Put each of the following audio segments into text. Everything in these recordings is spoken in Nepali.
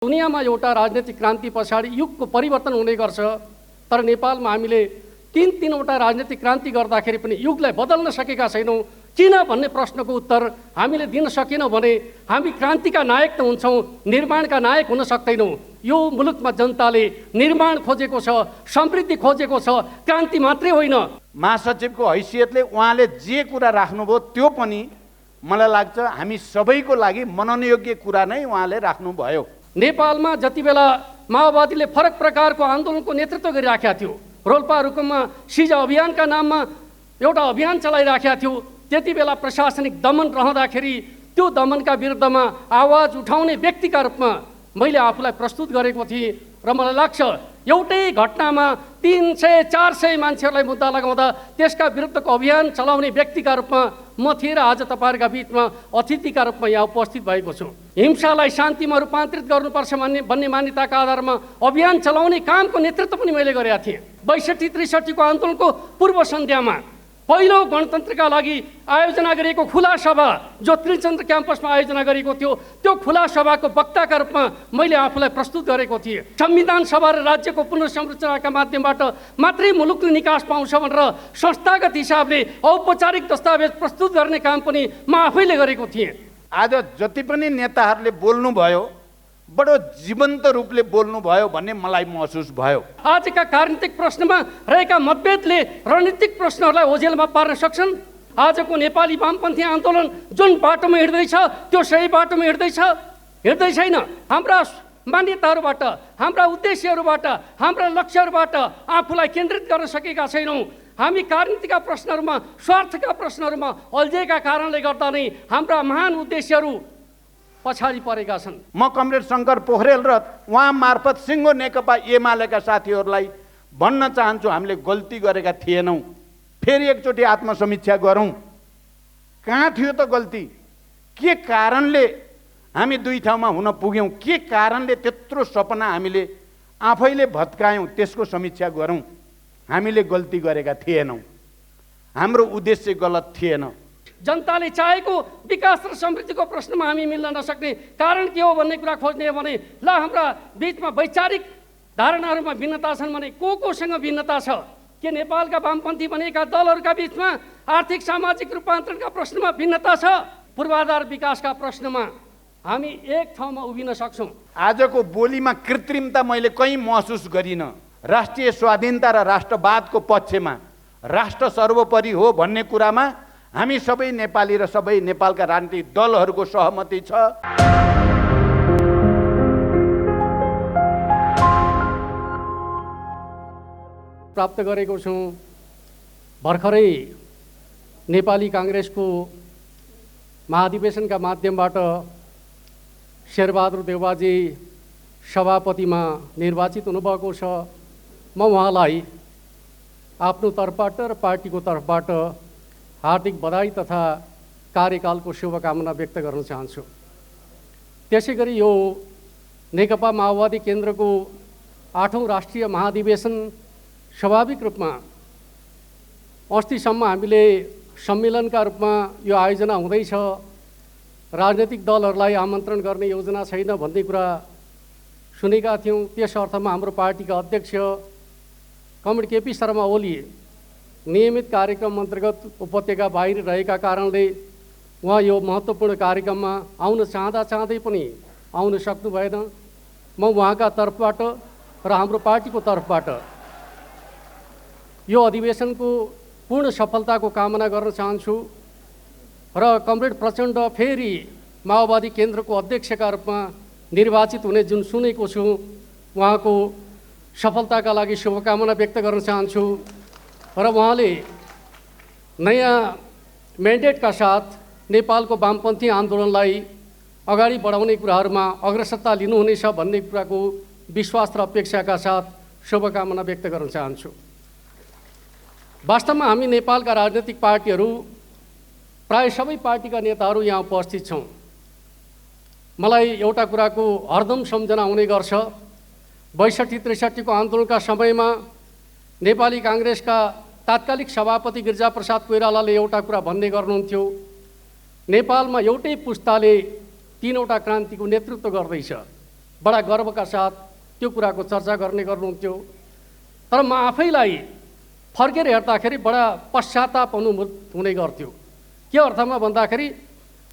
दुनियाँमा एउटा राजनीतिक क्रान्ति पछाडि युगको परिवर्तन हुने गर्छ, तर नेपालमा हामीले तीनवटा राजनीतिक क्रान्ति गर्दाखेरि पनि युगलाई बदल्न सकेका छैनौँ। किन भन्ने प्रश्नको उत्तर हामीले दिन सकेनौँ भने हामी क्रान्तिका नायक त हुन्छौँ, निर्माणका नायक हुन सक्दैनौँ। यो मुलुकमा जनताले निर्माण खोजेको छ, समृद्धि खोजेको छ, क्रान्ति मात्रै होइन। महासचिवको हैसियतले उहाँले जे कुरा राख्नुभयो त्यो पनि मलाई लाग्छ हामी सबैको लागि मननयोग्य कुरा नै उहाँले राख्नुभयो। नेपालमा जति बेला माओवादीले फरक प्रकारको आन्दोलनको नेतृत्व गरिराखेका थियो, रोल्पा रुकुममा सिज अभियानका नाममा एउटा अभियान चलाइराखेका थियो, त्यति बेला प्रशासनिक दमन रहँदाखेरि त्यो दमनका विरुद्धमा आवाज उठाउने व्यक्तिका रूपमा मैले आफूलाई प्रस्तुत गरेको थिएँ। र मलाई लाग्छ एउटै घटनामा 300-400 मान्छेहरूलाई मुद्दा लगाउँदा त्यसका विरुद्धको अभियान चलाउने व्यक्तिका रूपमा म थिएँ र आज तपाईँहरूका बिचमा अतिथिका रूपमा यहाँ उपस्थित भएको छु। हिंसालाई शान्तिमा रूपान्तरित गर्नुपर्छ भन्ने मान्यताका आधारमा अभियान चलाउने कामको नेतृत्व पनि मैले गरेका थिएँ। 62-63 को आन्दोलनको पूर्व सन्ध्यामा पहिलो गणतन्त्रका लागि आयोजना गरिएको खुला सभा जो त्रिचन्द्र क्याम्पसमा आयोजना गरिएको थियो, त्यो खुला सभाको वक्ताका रूपमा मैले आफूलाई प्रस्तुत गरेको थिएँ। संविधान सभा र राज्यको पुनर्संरचनाका माध्यमबाट मात्रै मुलुकले निकास पाउँछ भनेर संस्थागत हिसाबले औपचारिक दस्तावेज प्रस्तुत गर्ने काम पनि म आफैले गरेको थिएँ। आज जति पनि नेताहरूले बोल्नुभयो बडो जीवन्त रूपले बोल्नुभयो भन्ने मलाई महसुस भयो। आजका राजनीतिक प्रश्नमा रहेका मतभेदले रणनीतिक प्रश्नहरूलाई ओझेलमा पार्न सक्छन्। आजको नेपाली वामपन्थी आन्दोलन जुन बाटोमा हिँड्दैछ त्यो सही बाटोमा हिँड्दै छैन। हाम्रा मान्यताहरूबाट, हाम्रा उद्देश्यहरूबाट, हाम्रा लक्ष्यहरूबाट आफूलाई केन्द्रित गर्न सकेका छैनौँ। हामी राजनीतिका प्रश्नहरूमा, स्वार्थका प्रश्नहरूमा अल्झेका कारणले गर्दा नै हाम्रा महान उद्देश्यहरू पछाडि परेका छन्। म कमरेड शङ्कर पोखरेल र उहाँ मार्फत सिङ्गो नेकपा एमालेका साथीहरूलाई भन्न चाहन्छु हामीले गल्ती गरेका थिएनौँ। फेरि एकचोटि आत्मसमीक्षा गरौँ, कहाँ थियो त गल्ती, के कारणले हामी दुई ठाउँमा हुन पुग्यौँ, के कारणले त्यत्रो सपना हामीले आफैले भत्कायौँ, त्यसको समीक्षा गरौँ। हामीले गल्ती गरेका थिएनौँ, हाम्रो उद्देश्य गलत थिएन। जनताले चाहेको विकास र समृद्धिको प्रश्नमा हामी मिल्न नसक्ने कारण के हो भन्ने कुरा खोज्ने हो भने ल हाम्रा बिचमा वैचारिक धारणाहरूमा भिन्नता छन् भने कोसँग भिन्नता छ? के नेपालका वामपन्थी भनेका दलहरूका बिचमा आर्थिक सामाजिक रूपान्तरणका प्रश्नमा भिन्नता छ? पूर्वाधार विकासका प्रश्नमा हामी एक ठाउँमा उभिन सक्छौँ। आजको बोलीमा कृत्रिमता मैले कहीँ महसुस गरिनँ। राष्ट्रिय स्वाधीनता र राष्ट्रवादको पक्षमा राष्ट्र सर्वोपरि हो भन्ने कुरामा हामी सबै नेपाली र सबै नेपालका राजनीतिक दलहरूको सहमति छ। प्राप्त गरेको छु। भर्खरै नेपाली काङ्ग्रेसको महाधिवेशनका माध्यमबाट शेरबहादुर देउवाजी सभापतिमा निर्वाचित हुनुभएको छ। म उहाँलाई आफ्नो तर्फबाट र पार्टीको तर्फबाट हार्दिक बधाई तथा कार्यकालको शुभकामना व्यक्त गर्न चाहन्छु। त्यसै गरी यो नेकपा माओवादी केन्द्रको 8औं राष्ट्रिय महाधिवेशन स्वाभाविक रूपमा अस्तिसम्म हामीले सम्मेलनका रूपमा यो आयोजना हुँदैछ, राजनैतिक दलहरूलाई आमन्त्रण गर्ने योजना छैन भन्ने कुरा सुनेका थियौँ। त्यस अर्थमा हाम्रो पार्टीका अध्यक्ष कमरेड केपी शर्मा ओली नियमित कार्यक्रम अन्तर्गत उपत्यका बाहिर रहेका कारणले उहाँ यो महत्त्वपूर्ण कार्यक्रममा आउन चाहँदै पनि आउन सक्नु भएन। म उहाँका तर्फबाट र हाम्रो पार्टीको तर्फबाट यो अधिवेशनको पूर्ण सफलताको कामना गर्न चाहन्छु र कमरेड प्रचण्ड फेरि माओवादी केन्द्रको अध्यक्षका रूपमा निर्वाचित हुने जुन सुनेको छु, उहाँको सफलताका लागि शुभकामना व्यक्त गर्न चाहन्छु र उहाँले नयाँ म्यान्डेटका साथ नेपालको वामपन्थी आन्दोलनलाई अगाडि बढाउने कुराहरूमा अग्रसरता लिनुहुनेछ भन्ने कुराको विश्वास र अपेक्षाका साथ शुभकामना व्यक्त गर्न चाहन्छु। वास्तवमा हामी नेपालका राजनैतिक पार्टीहरू प्राय सबै पार्टीका नेताहरू यहाँ उपस्थित छौँ। मलाई एउटा कुराको हरदम सम्झना हुने गर्छ। 62-63 को आन्दोलनका समयमा नेपाली काङ्ग्रेसका तात्कालिक सभापति गिरिजाप्रसाद कोइरालाले एउटा कुरा भन्ने गर्नुहुन्थ्यो, नेपालमा एउटै पुस्ताले 3वटा क्रान्तिको नेतृत्व गर्दैछ। बडा गर्वका साथ त्यो कुराको चर्चा गर्ने गर्नुहुन्थ्यो। तर म आफैलाई फर्केर हेर्दाखेरि बडा पश्चाताप अनुभूत हुने गर्थ्यो। के अर्थमा भन्दाखेरि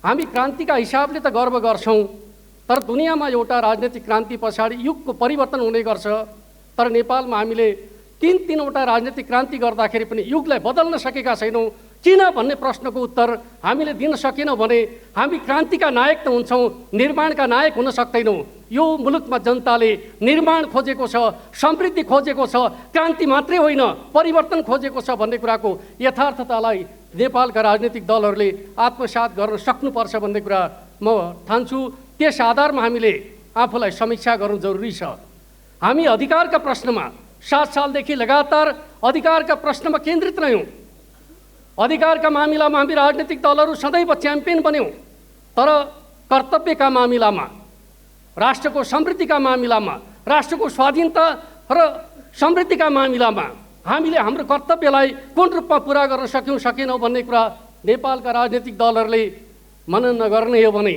हामी क्रान्तिका हिसाबले त गर्व गर्छौँ, तर दुनियाँमा एउटा राजनीतिक क्रान्ति पछाडि युगको परिवर्तन हुने गर्छ। तर नेपालमा हामीले तीनवटा राजनीतिक क्रान्ति गर्दाखेरि पनि युगलाई बदल्न सकेका छैनौँ। किन भन्ने प्रश्नको उत्तर हामीले दिन सकेनौँ भने हामी क्रान्तिका नायक त हुन्छौँ, निर्माणका नायक हुन सक्दैनौँ। यो मुलुकमा जनताले निर्माण खोजेको छ, समृद्धि खोजेको छ, क्रान्ति मात्रै होइन परिवर्तन खोजेको छ भन्ने कुराको यथार्थतालाई नेपालका राजनीतिक दलहरूले आत्मसात गर्न सक्नुपर्छ भन्ने कुरा म ठान्छु। त्यस आधारमा हामीले आफूलाई समीक्षा गर्नु जरुरी छ। हामी अधिकारका प्रश्नमा 7 सालदेखि लगातार अधिकारका प्रश्नमा केन्द्रित रह्यौँ। अधिकारका मामिलामा हामी राजनीतिक दलहरू सदैव च्याम्पियन बन्यौँ, तर कर्तव्यका मामिलामा, राष्ट्रको समृद्धिका मामिलामा, राष्ट्रको स्वाधीनता र समृद्धिका मामिलामा हामीले हाम्रो कर्तव्यलाई कुन रूपमा पुरा गर्न सक्यौँ सकेनौँ भन्ने कुरा नेपालका राजनीतिक दलहरूले मनन नगर्ने हो भने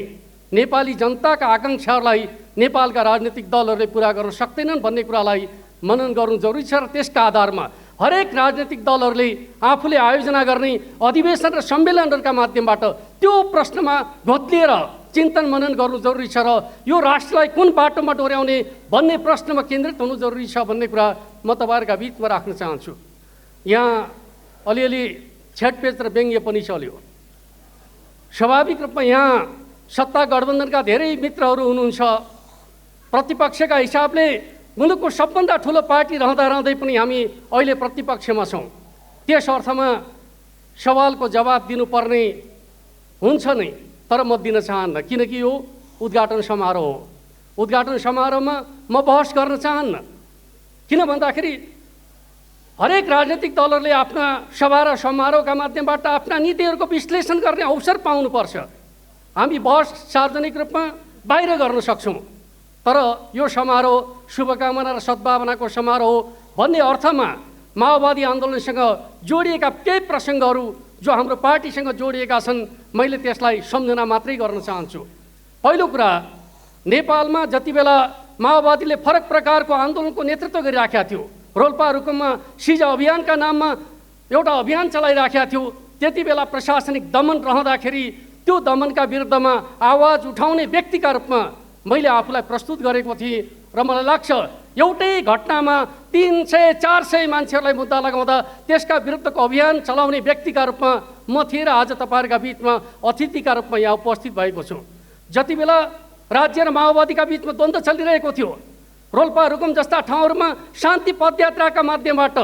नेपाली जनताका आकाङ्क्षाहरूलाई नेपालका राजनीतिक दलहरूले पुरा गर्न सक्दैनन् भन्ने कुरालाई मनन गर्नु जरुरी छ। र त्यसका आधारमा हरेक राजनीतिक दलहरूले आफूले आयोजना गर्ने अधिवेशन र सम्मेलनहरूका माध्यमबाट त्यो प्रश्नमा घोत्लिएर चिन्तन मनन गर्नु जरुरी छ र यो राष्ट्रलाई कुन बाटोमा डोर्याउने भन्ने प्रश्नमा केन्द्रित हुनु जरुरी छ भन्ने कुरा म तपाईँहरूका बिचमा राख्न चाहन्छु। यहाँ अलिअलि छेडपेच र व्यङ्ग्य पनि चल्यो। स्वाभाविक रूपमा यहाँ सत्ता गठबन्धनका धेरै मित्रहरू हुनुहुन्छ। प्रतिपक्षका हिसाबले मुलुकको सबभन्दा ठुलो पार्टी रहँदै पनि हामी अहिले प्रतिपक्षमा छौँ। त्यस अर्थमा सवालको जवाब दिनुपर्ने हुन्छ नै, तर म दिन चाहन्न, किनकि यो उद्घाटन समारोह हो। उद्घाटन समारोहमा म बहस गर्न चाहन्न। किन भन्दाखेरि हरेक राजनीतिक दलहरूले आफ्ना सभा र समारोहका माध्यमबाट आफ्ना नीतिहरूको विश्लेषण गर्ने अवसर पाउनुपर्छ। हामी बहस सार्वजनिक रूपमा बाहिर गर्न सक्छौँ, तर यो समारोह शुभकामना र सद्भावनाको समारोह भन्ने अर्थमा माओवादी आन्दोलनसँग जोडिएका केही प्रसङ्गहरू जो हाम्रो पार्टीसँग जोडिएका छन्, मैले त्यसलाई सम्झना मात्रै गर्न चाहन्छु। पहिलो कुरा, नेपालमा जति बेला माओवादीले फरक प्रकारको आन्दोलनको नेतृत्व गरिराखेका थियो, रोल्पा रुकुममा सिजा अभियानका नाममा एउटा अभियान चलाइराखेका थियो, त्यति बेला प्रशासनिक दमन रहँदाखेरि त्यो दमनका विरुद्धमा आवाज उठाउने व्यक्तिका रूपमा मैले आफूलाई प्रस्तुत गरेको थिएँ। र मलाई लाग्छ एउटै घटनामा 300-400 मान्छेहरूलाई मुद्दा लगाउँदा त्यसका विरुद्धको अभियान चलाउने व्यक्तिका रूपमा म थिएँ र आज तपाईँहरूका बिचमा अतिथिका रूपमा यहाँ उपस्थित भएको छु। जति बेला राज्य र माओवादीका बिचमा द्वन्द्व चलिरहेको थियो, रोल्पा रुकुम जस्ता ठाउँहरूमा शान्ति पदयात्राका माध्यमबाट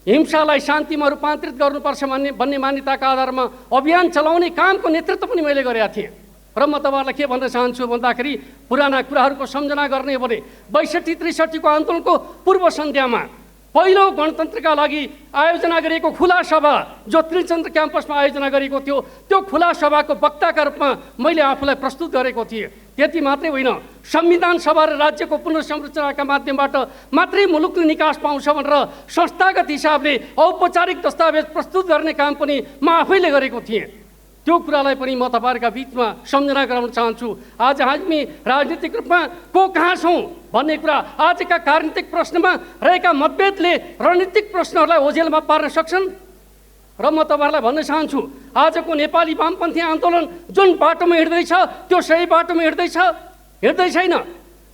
हिंसालाई शान्तिमा रूपान्तरित गर्नुपर्छ भन्ने मान्यताका आधारमा अभियान चलाउने कामको नेतृत्व पनि मैले गरेका थिएँ। र म तपाईँहरूलाई के भन्न चाहन्छु भन्दाखेरि पुराना कुराहरूको सम्झना गर्ने हो भने 62-63 को आन्दोलनको पूर्व सन्ध्यामा पहिलो गणतन्त्रका लागि आयोजना गरिएको खुला सभा जो त्रिचन्द्र क्याम्पसमा आयोजना गरिएको थियो, त्यो खुला सभाको वक्ताका रूपमा मैले आफूलाई प्रस्तुत गरेको थिएँ। त्यति मात्रै होइन, संविधान सभा र राज्यको पुनर्संरचनाका माध्यमबाट मात्रै मुलुकले निकास पाउँछ भनेर संस्थागत हिसाबले औपचारिक दस्तावेज प्रस्तुत गर्ने काम पनि म आफैले गरेको थिएँ। त्यो कुरालाई पनि म तपाईँहरूका बिचमा सम्झना गराउन चाहन्छु। आज हामी राजनीतिक रूपमा को कहाँ छौँ भन्ने कुरा आजका राजनीतिक प्रश्नमा रहेका मतभेदले रणनीतिक प्रश्नहरूलाई ओझेलमा पार्न सक्छन्। र म तपाईँहरूलाई भन्न चाहन्छु, आजको नेपाली वामपन्थी आन्दोलन जुन बाटोमा हिँड्दैछ त्यो सही बाटोमा हिँड्दै छैन।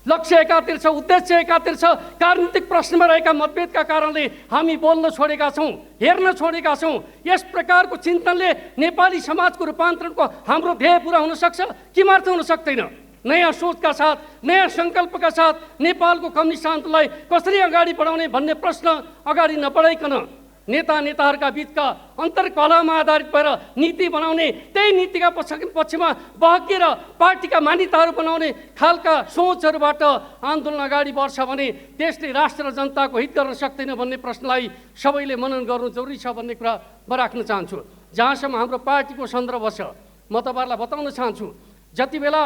लक्ष्य एकातिर छ, उद्देश्य एकातिर छ। राजनीतिक प्रश्नमा रहेका मतभेदका कारणले हामी बोल्न छोडेका छौँ, हेर्न छोडेका छौँ। यस प्रकारको चिन्तनले नेपाली समाजको रूपान्तरणको हाम्रो ध्येय पुरा हुन सक्छ कि मात्र हुन सक्दैन। नयाँ सोचका साथ, नयाँ सङ्कल्पका साथ नेपालको कम्युनिस्ट आन्दोलनलाई कसरी अगाडि बढाउने भन्ने प्रश्न अगाडि नबढाइकन नेताहरूका बिचका अन्तर्कलहमा आधारित भएर नीति बनाउने, त्यही नीतिका पक्षमा बहकिएर पार्टीका मान्यताहरू बनाउने खालका सोचहरूबाट आन्दोलन अगाडि बढ्छ भने त्यसले राष्ट्र र जनताको हित गर्न सक्दैन भन्ने प्रश्नलाई सबैले मनन गर्नु जरुरी छ भन्ने कुरा म राख्न चाहन्छु। जहाँसम्म हाम्रो पार्टीको सन्दर्भ छ, म तपाईँहरूलाई बताउन चाहन्छु, जति बेला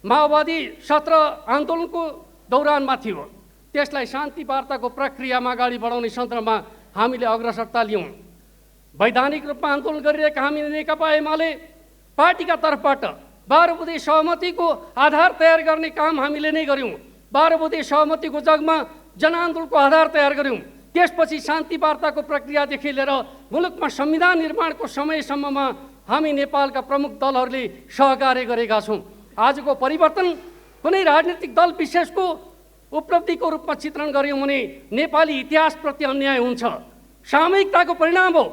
माओवादी सत्र आन्दोलनको दौरानमा थियो, त्यसलाई शान्ति वार्ताको प्रक्रियामा अगाडि बढाउने सन्दर्भमा हामीले अग्रसरता लियौँ। वैधानिक रूपमा आन्दोलन गरिरहेका हामी नेकपा एमाले पार्टीका तर्फबाट 12 बुँदे सहमतिको आधार तयार गर्ने काम हामीले नै गऱ्यौँ। 12 बुँदे सहमतिको जगमा जनआन्दोलनको आधार तयार गऱ्यौँ। त्यसपछि शान्ति वार्ताको प्रक्रियादेखि लिएर मुलुकमा संविधान निर्माणको समयसम्ममा हामी नेपालका प्रमुख दलहरूले सहकार्य गरेका छौँ। आजको परिवर्तन कुनै राजनीतिक दल विशेषको उपलब्धिको रूपमा चित्रण गऱ्यौँ भने नेपाली इतिहासप्रति अन्याय हुन्छ। सामूहिकताको परिणाम हो।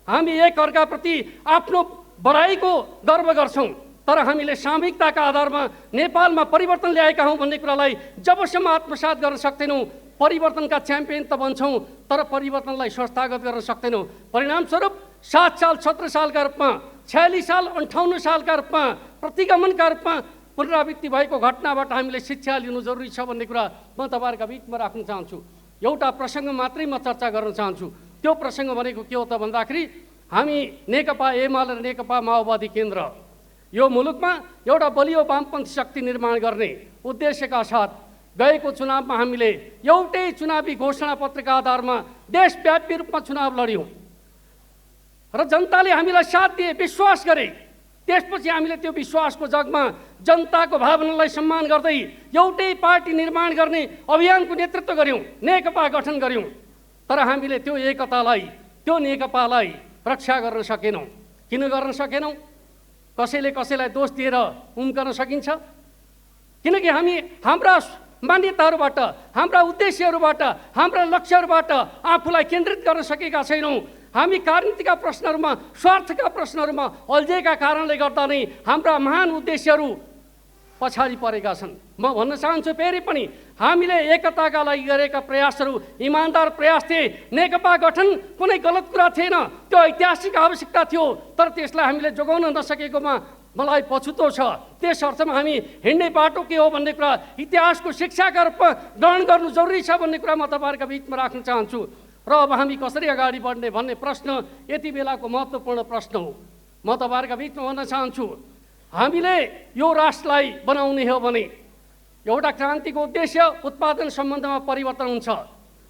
हामी एक अर्काप्रति आफ्नो बढाइको गर्व गर्छौँ, तर हामीले सामूहिकताका आधारमा नेपालमा परिवर्तन ल्याएका हौँ भन्ने कुरालाई जबसम्म आत्मसात गर्न सक्दैनौँ, परिवर्तनका च्याम्पियन त बन्छौँ तर परिवर्तनलाई संस्थागत गर्न सक्दैनौँ। परिणामस्वरूप 7 साल 17 सालका रूपमा, 46 साल 58 सालका रूपमा, प्रतिगमनका रूपमा पुनरावृत्ति भएको घटनाबाट हामीले शिक्षा लिनु जरुरी छ भन्ने कुरा म तपाईँहरूका बिचमा राख्न चाहन्छु। एउटा प्रसङ्ग मात्रै म चर्चा गर्न चाहन्छु। त्यो प्रसङ्ग भनेको के हो त भन्दाखेरि हामी नेकपा एमाले र नेकपा माओवादी केन्द्र यो मुलुकमा एउटा बलियो वामपन्थी शक्ति निर्माण गर्ने उद्देश्यका साथ गएको चुनावमा हामीले एउटै चुनावी घोषणापत्रका आधारमा देशव्यापी रूपमा चुनाव लड्यौँ र जनताले हामीलाई साथ दिए, विश्वास गरे। त्यसपछि हामीले त्यो विश्वासको जगमा जनताको भावनालाई सम्मान गर्दै एउटै पार्टी निर्माण गर्ने अभियानको नेतृत्व गऱ्यौँ, नेकपा गठन गऱ्यौँ। तर हामीले त्यो एकतालाई, त्यो नेकपालाई रक्षा गर्न सकेनौँ। किन गर्न सकेनौँ? कसैले कसैलाई दोष दिएर उम्कन सकिन्छ? किनकि हामी हाम्रा मान्यताहरूबाट, हाम्रा उद्देश्यहरूबाट, हाम्रा लक्ष्यहरूबाट आफूलाई केन्द्रित गर्न सकेका छैनौँ। हामी राजनीतिका प्रश्नहरूमा, स्वार्थका प्रश्नहरूमा अल्झेका कारणले गर्दा नै हाम्रा महान उद्देश्यहरू पछाडि परेका छन्। म भन्न चाहन्छु फेरि पनि हामीले एकताका लागि गरेका प्रयासहरू इमानदार प्रयास थिए। नेकपा गठन कुनै गलत कुरा थिएन, त्यो ऐतिहासिक आवश्यकता थियो, तर त्यसलाई हामीले जोगाउन नसकेकोमा मलाई पछुतो छ। त्यस अर्थमा हामी हिँड्ने बाटो के हो भन्ने कुरा इतिहासको शिक्षाका रूपमा ग्रहण गर्नु जरुरी छ भन्ने कुरा म तपाईँहरूका बिचमा राख्न चाहन्छु। र अब हामी कसरी अगाडि बढ्ने भन्ने प्रश्न यति बेलाको महत्त्वपूर्ण प्रश्न हो। म तपाईँहरूका बिचमा भन्न चाहन्छु, हामीले यो राष्ट्रलाई बनाउने हो भने एउटा क्रान्तिको उद्देश्य उत्पादन सम्बन्धमा परिवर्तन हुन्छ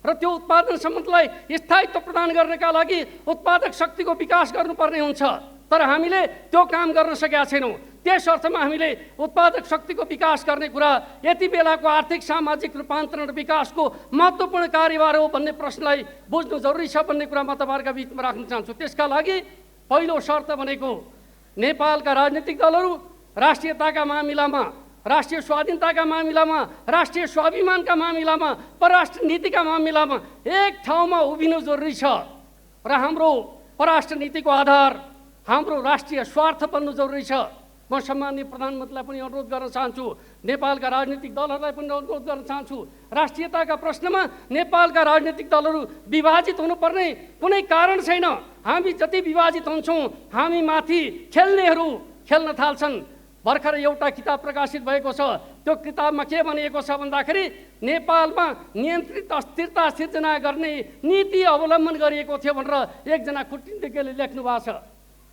र त्यो उत्पादन सम्बन्धलाई स्थायित्व प्रदान गर्नका लागि उत्पादक शक्तिको विकास गर्नुपर्ने हुन्छ। तर हामीले त्यो काम गर्न सकेका छैनौँ। त्यस अर्थमा हामीले उत्पादक शक्तिको विकास गर्ने कुरा यति बेलाको आर्थिक सामाजिक रूपान्तरण र विकासको महत्त्वपूर्ण कार्यभार हो भन्ने प्रश्नलाई बुझ्नु जरुरी छ भन्ने कुरा म तपाईँहरूका बिचमा राख्न चाहन्छु। त्यसका लागि पहिलो शर्त भनेको नेपालका राजनीतिक दलहरू राष्ट्रियताका मामिलामा, राष्ट्रिय स्वाधीनताका मामिलामा, राष्ट्रिय स्वाभिमानका मामिलामा, परराष्ट्र नीतिका मामिलामा एक ठाउँमा उभिनु जरुरी छ र हाम्रो परराष्ट्र नीतिको आधार हाम्रो राष्ट्रिय स्वार्थ बन्नु जरुरी छ। म सम्माननीय प्रधानमन्त्रीलाई पनि अनुरोध गर्न चाहन्छु, नेपालका राजनीतिक दलहरूलाई पनि अनुरोध गर्न चाहन्छु, राष्ट्रियताका प्रश्नमा नेपालका राजनीतिक दलहरू विभाजित हुनुपर्ने कुनै कारण छैन। हामी जति विभाजित हुन्छौँ हामी माथि खेल्नेहरू खेल्न थाल्छन्। भर्खर एउटा किताब प्रकाशित भएको छ। त्यो किताबमा के भनिएको छ भन्दाखेरि नेपालमा नियन्त्रित अस्थिरता सिर्जना गर्ने नीति अवलम्बन गरिएको थियो भनेर एकजना कुटनीतिज्ञले लेख्नु भएको छ।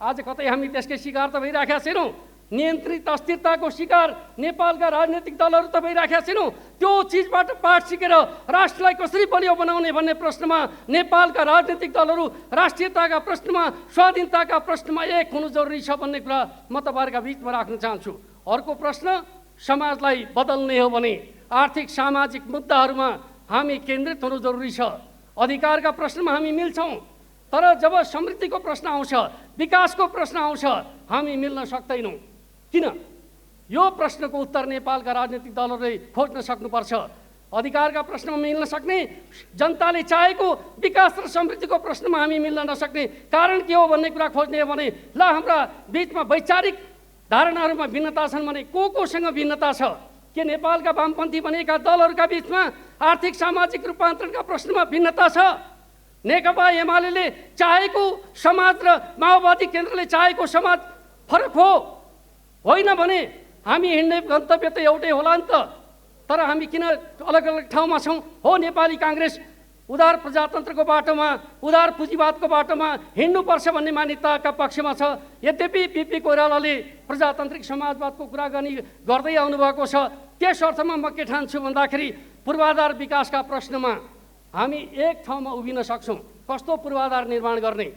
आज कतै हामी त्यसकै शिकार त भइराखेका छैनौँ। नियन्त्रित अस्थिरताको शिकार नेपालका राजनीतिक दलहरू त भइराखेका छैनौँ। त्यो चिजबाट पाठ सिकेर राष्ट्रलाई कसरी बलियो बनाउने भन्ने प्रश्नमा नेपालका राजनीतिक दलहरू राष्ट्रियताका प्रश्नमा, स्वाधीनताका प्रश्नमा एक हुनु जरुरी छ भन्ने कुरा म तपाईँहरूका बिचमा राख्न चाहन्छु। अर्को प्रश्न, समाजलाई बदल्ने हो भने आर्थिक सामाजिक मुद्दाहरूमा हामी केन्द्रित हुनु जरुरी छ। अधिकारका प्रश्नमा हामी मिल्छौँ, तर जब समृद्धिको प्रश्न आउँछ, विकासको प्रश्न आउँछ, हामी मिल्न सक्दैनौँ। किन? यो प्रश्नको उत्तर नेपालका राजनीतिक दलहरूले खोज्न सक्नुपर्छ। अधिकारका प्रश्नमा मिल्न सक्ने, जनताले चाहेको विकास र समृद्धिको प्रश्नमा हामी मिल्न नसक्ने कारण के हो भन्ने कुरा खोज्ने हो भने ल हाम्रा बिचमा वैचारिक धारणाहरूमा भिन्नता छन् भने कोसँग भिन्नता छ? के नेपालका वामपन्थी भनेका दलहरूका बिचमा आर्थिक सामाजिक रूपान्तरणका प्रश्नमा भिन्नता छ? नेकपा एमाले चाहेको समाज र माओवादी केन्द्रले चाहेको समाज फरक हो? होइन भने हामी हिँड्ने गन्तव्य त एउटै होला नि त। तर हामी किन अलग अलग ठाउँमा छौँ? हो, नेपाली काङ्ग्रेस उदार प्रजातन्त्रको बाटोमा, उदार पुँजीवादको बाटोमा हिँड्नुपर्छ भन्ने मान्यताका पक्षमा छ। यद्यपि बिपी कोइरालाले प्रजातान्त्रिक समाजवादको कुरा गर्दै आउनुभएको छ। त्यस अर्थमा म के ठान्छु भन्दाखेरि पूर्वाधार विकासका प्रश्नमा हामी एक ठाउँमा उभिन सक्छौँ। कस्तो पूर्वाधार निर्माण गर्ने?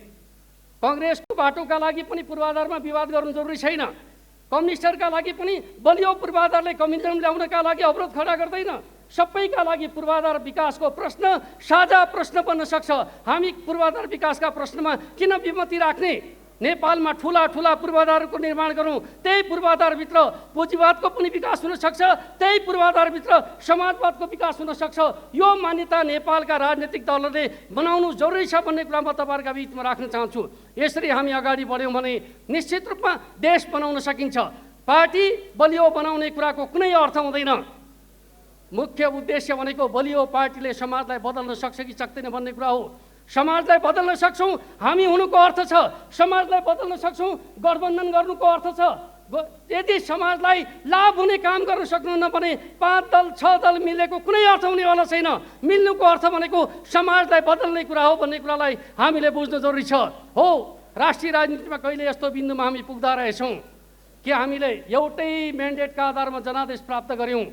कङ्ग्रेसको बाटोका लागि पनि पूर्वाधारमा विवाद गर्नु जरुरी छैन। कम्युनिस्टहरूका लागि पनि बलियो पूर्वाधारले कम्युनिजम ल्याउनका लागि अवरोध खडा गर्दैन। सबैका लागि पूर्वाधार विकासको प्रश्न साझा प्रश्न बन्न सक्छ। हामी पूर्वाधार विकासका प्रश्नमा किन विमति राख्ने? नेपालमा ठुला ठुला पूर्वाधारको निर्माण गरौँ, त्यही पूर्वाधारभित्र पुँजीवादको पनि विकास हुन सक्छ, त्यही पूर्वाधारभित्र समाजवादको विकास हुन सक्छ। यो मान्यता नेपालका राजनीतिक दलहरूले बनाउनु जरुरी छ भन्ने कुरा म तपाईँहरूका बिचमा राख्न चाहन्छु। यसरी हामी अगाडि बढ्यौँ भने निश्चित रूपमा देश बनाउन सकिन्छ। पार्टी बलियो बनाउने कुराको कुनै अर्थ हुँदैन। मुख्य उद्देश्य भनेको बलियो पार्टीले समाजलाई बदल्न सक्छ कि सक्दैन भन्ने कुरा हो। समाजलाई बदल्न सक्छौँ हामी हुनुको अर्थ छ, समाजलाई बदल्न सक्छौँ गठबन्धन गर्नुको अर्थ छ। यदि समाजलाई लाभ हुने काम गर्न सक्नुहुन्न भने 5 दल 6 दल मिलेको कुनै अर्थ हुनेवाला छैन। मिल्नुको अर्थ भनेको समाजलाई बदल्ने कुरा हो भन्ने कुरालाई हामीले बुझ्नु जरुरी छ। हो, राष्ट्रिय राजनीतिमा कहिले यस्तो बिन्दुमा हामी पुग्दा रहेछौँ कि हामीले एउटै म्यान्डेटका आधारमा जनादेश प्राप्त गऱ्यौँ,